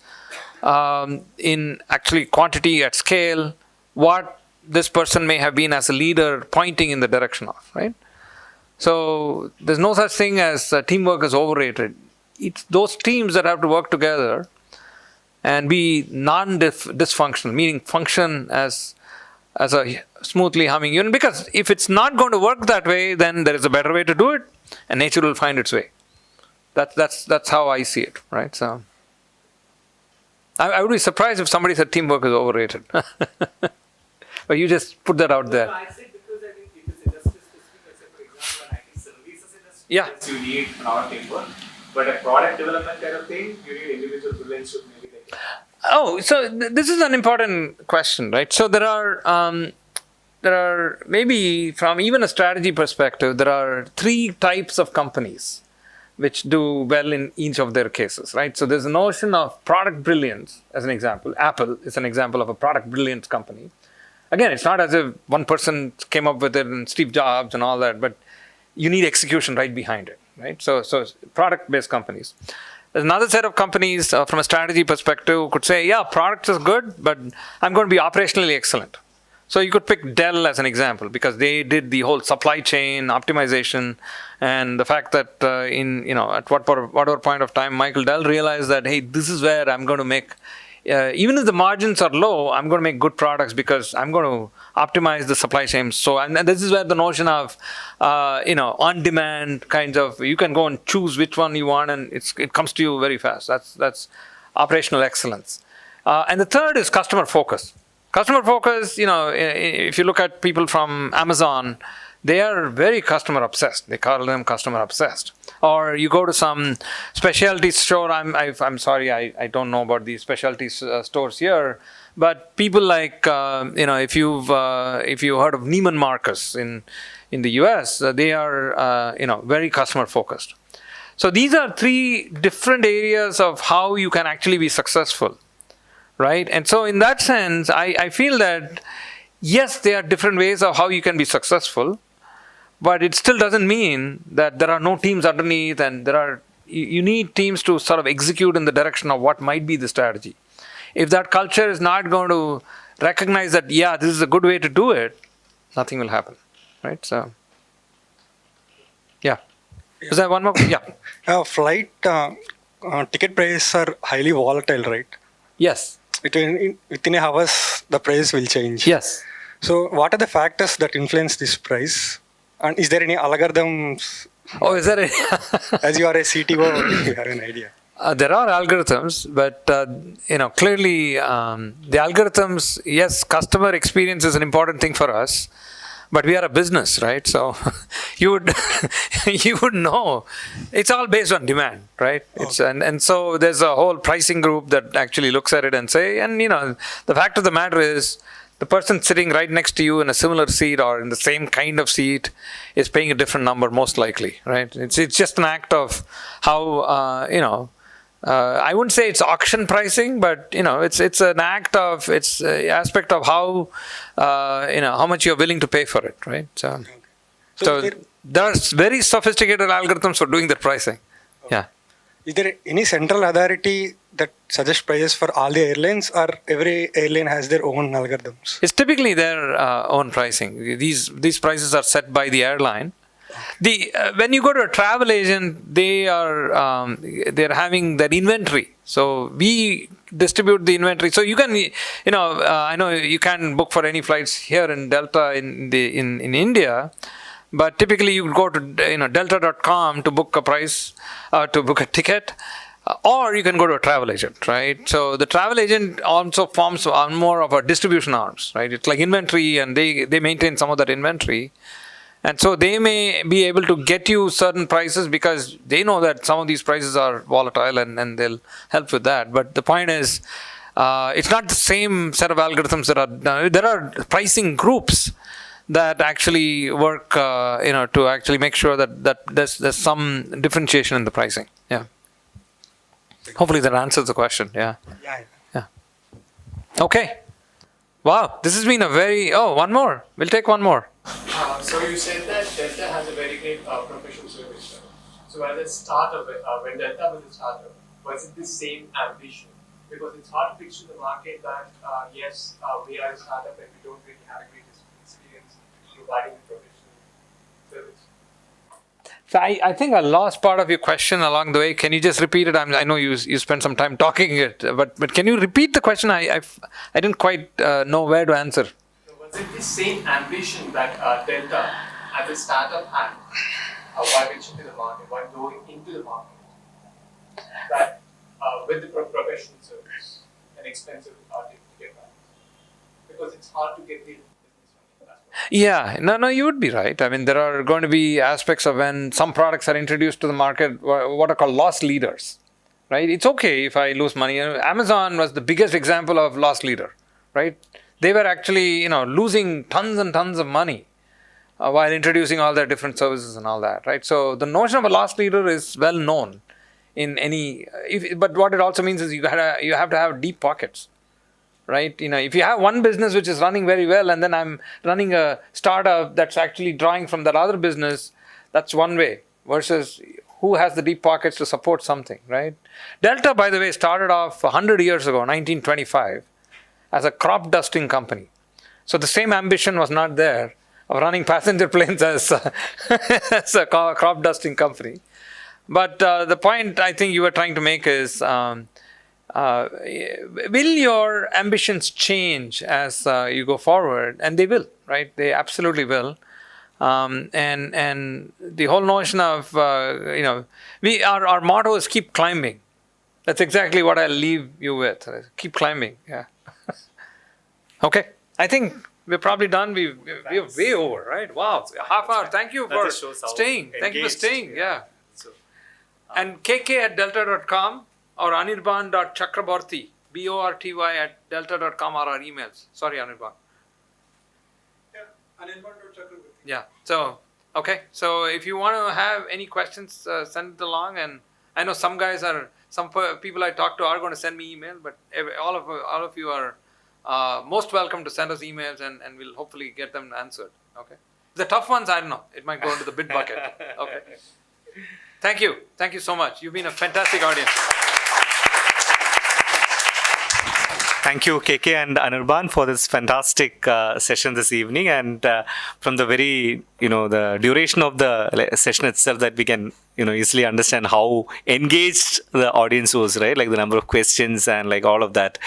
in actually quantity at scale what this person may have been as a leader pointing in the direction of, right? So there's no such thing as teamwork is overrated. It's those teams that have to work together and be non-dysfunctional, meaning function as a smoothly humming unit. Because if it's not going to work that way, then there is a better way to do it, and nature will find its way. That's how I see it, right? So I would be surprised if somebody said teamwork is overrated. But you just put that out there. No, I said because I think it is industry specific. Let's say, for example, an IT services industry. Yeah. You need an hour teamwork. But a product development kind of thing, you need individual brilliance to maybe like. Oh, so this is an important question, right? So there are maybe from even a strategy perspective, there are 3 types of companies which do well in each of their cases, right? So there's a notion of product brilliance, as an example. Apple is an example of a product brilliance company. Again, it's not as if one person came up with it and Steve Jobs and all that, but you need execution right behind it. Right, so product-based companies. There's another set of companies from a strategy perspective who could say, yeah, product is good, but I'm going to be operationally excellent. So you could pick Dell as an example, because they did the whole supply chain optimization, and the fact that at whatever point of time Michael Dell realized that, hey, this is where I'm going to make, even if the margins are low, I'm going to make good products because I'm going to optimize the supply chain. So, and this is where the notion of, on-demand kinds of, you can go and choose which one you want, and it comes to you very fast. That's operational excellence. And the third is customer focus. Customer focus, if you look at people from Amazon, they are very customer obsessed. They call them customer obsessed. Or you go to some specialty store. I'm sorry, I don't know about these specialty stores here, but people like if you heard of Neiman Marcus in the US, they are very customer focused. So these are 3 different areas of how you can actually be successful, right? And so in that sense, I feel that yes, there are different ways of how you can be successful. But it still doesn't mean that there are no teams underneath, and you need teams to sort of execute in the direction of what might be the strategy. If that culture is not going to recognize that, yeah, this is a good way to do it, nothing will happen, right? So, yeah. Is there one more? Yeah. Flight ticket prices are highly volatile, right? Yes. Within a hours, the price will change. Yes. So, what are the factors that influence this price? And is there any algorithms? Oh, is there any? As you are a CTO, you have an idea. There are algorithms, but clearly the algorithms, yes, customer experience is an important thing for us, but we are a business, right? So you would know it's all based on demand, right? It's and so there's a whole pricing group that actually looks at it and say, and the fact of the matter is, the person sitting right next to you in a similar seat or in the same kind of seat is paying a different number, most likely, right? It's just an act of how I wouldn't say it's auction pricing, but it's an act of aspect of how how much you're willing to pay for it, right? So there are very sophisticated algorithms for doing that pricing. Yeah. Is there any central authority that suggest prices for all the airlines, or every airline has their own algorithms? It's typically their own pricing. These prices are set by the airline. When you go to a travel agent, they're having their inventory. So we distribute the inventory. So you can, I know you can book for any flights here in Delta in India, but typically you go to delta.com to book a ticket. Or you can go to a travel agent, right? So the travel agent also forms more of a distribution arms, right? It's like inventory, and they maintain some of that inventory. And so they may be able to get you certain prices because they know that some of these prices are volatile, and they'll help with that. But the point is, it's not the same set of algorithms that are, there are pricing groups that actually work, to actually make sure that there's some differentiation in the pricing. Yeah. Hopefully that answers the question. Yeah. Okay. Wow. This has been a one more. We'll take one more. So you said that Delta has a very great professional service. So as a startup, when Delta was a startup, was it the same ambition? Because it's hard to pitch to the market that yes, we are a startup and we don't really have a great experience providing the professional service. So I think I lost part of your question along the way. Can you just repeat it? I know you spent some time talking it, but can you repeat the question? I didn't quite know where to answer. So was it the same ambition that Delta as a startup had while reaching to the market, while going into the market, that with the professional service and expensive ticket price? Because it's hard to get the Yeah, no, you would be right. I mean, there are going to be aspects of when some products are introduced to the market, what are called loss leaders, right? It's okay if I lose money. Amazon was the biggest example of loss leader, right? They were actually, losing tons and tons of money while introducing all their different services and all that, right? So the notion of a loss leader is well known in any. But what it also means is you have to have deep pockets. Right? If you have one business which is running very well, and then I'm running a startup that's actually drawing from that other business, that's one way, versus who has the deep pockets to support something, right? Delta, by the way, started off 100 years ago, 1925, as a crop dusting company. So the same ambition was not there of running passenger planes as a crop dusting company. But the point I think you were trying to make is, will your ambitions change as you go forward? And they will, right? They absolutely will. And the whole notion of, our motto is keep climbing. That's exactly what I'll leave you with. Keep climbing. Yeah. Okay. I think we're probably done. We're way over, right? Wow. A half hour. Thank you for staying. Thank you for staying. Yeah. And kk@delta.com. or anirban.chakraborty, BORTY @delta.com are our emails. Sorry, Anirban. Yeah, anirban.chakraborty. Yeah. So, okay. So if you want to have any questions, send it along. And I know some people I talk to are going to send me email, but all of you are most welcome to send us emails, and we'll hopefully get them answered. Okay. The tough ones, I don't know. It might go into the bid bucket. Okay. Thank you. Thank you so much. You've been a fantastic audience. Thank you, KK and Anirban, for this fantastic session this evening. And from the very, the duration of the session itself, that we can, easily understand how engaged the audience was, right? Like the number of questions and like all of that.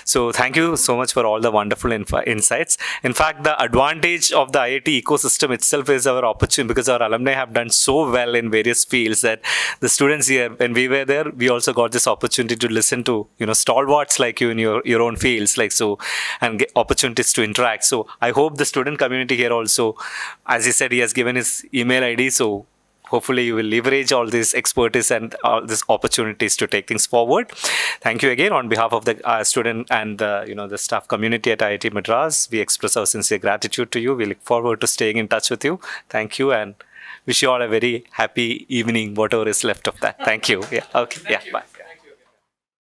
So thank you so much for all the wonderful insights. In fact, the advantage of the IIT ecosystem itself is our opportunity, because our alumni have done so well in various fields that the students here, when we were there, we also got this opportunity to listen to, stalwarts like you in your own fields, like so, and get opportunities to interact. So I hope the student community here also, as he said, he has given his email ID. So hopefully you will leverage all this expertise and all these opportunities to take things forward. Thank you again on behalf of the student and the staff community at IIT Madras. We express our sincere gratitude to you. We look forward to staying in touch with you. Thank you, and wish you all a very happy evening, whatever is left of that. Thank you. Yeah. Okay. Yeah. Bye.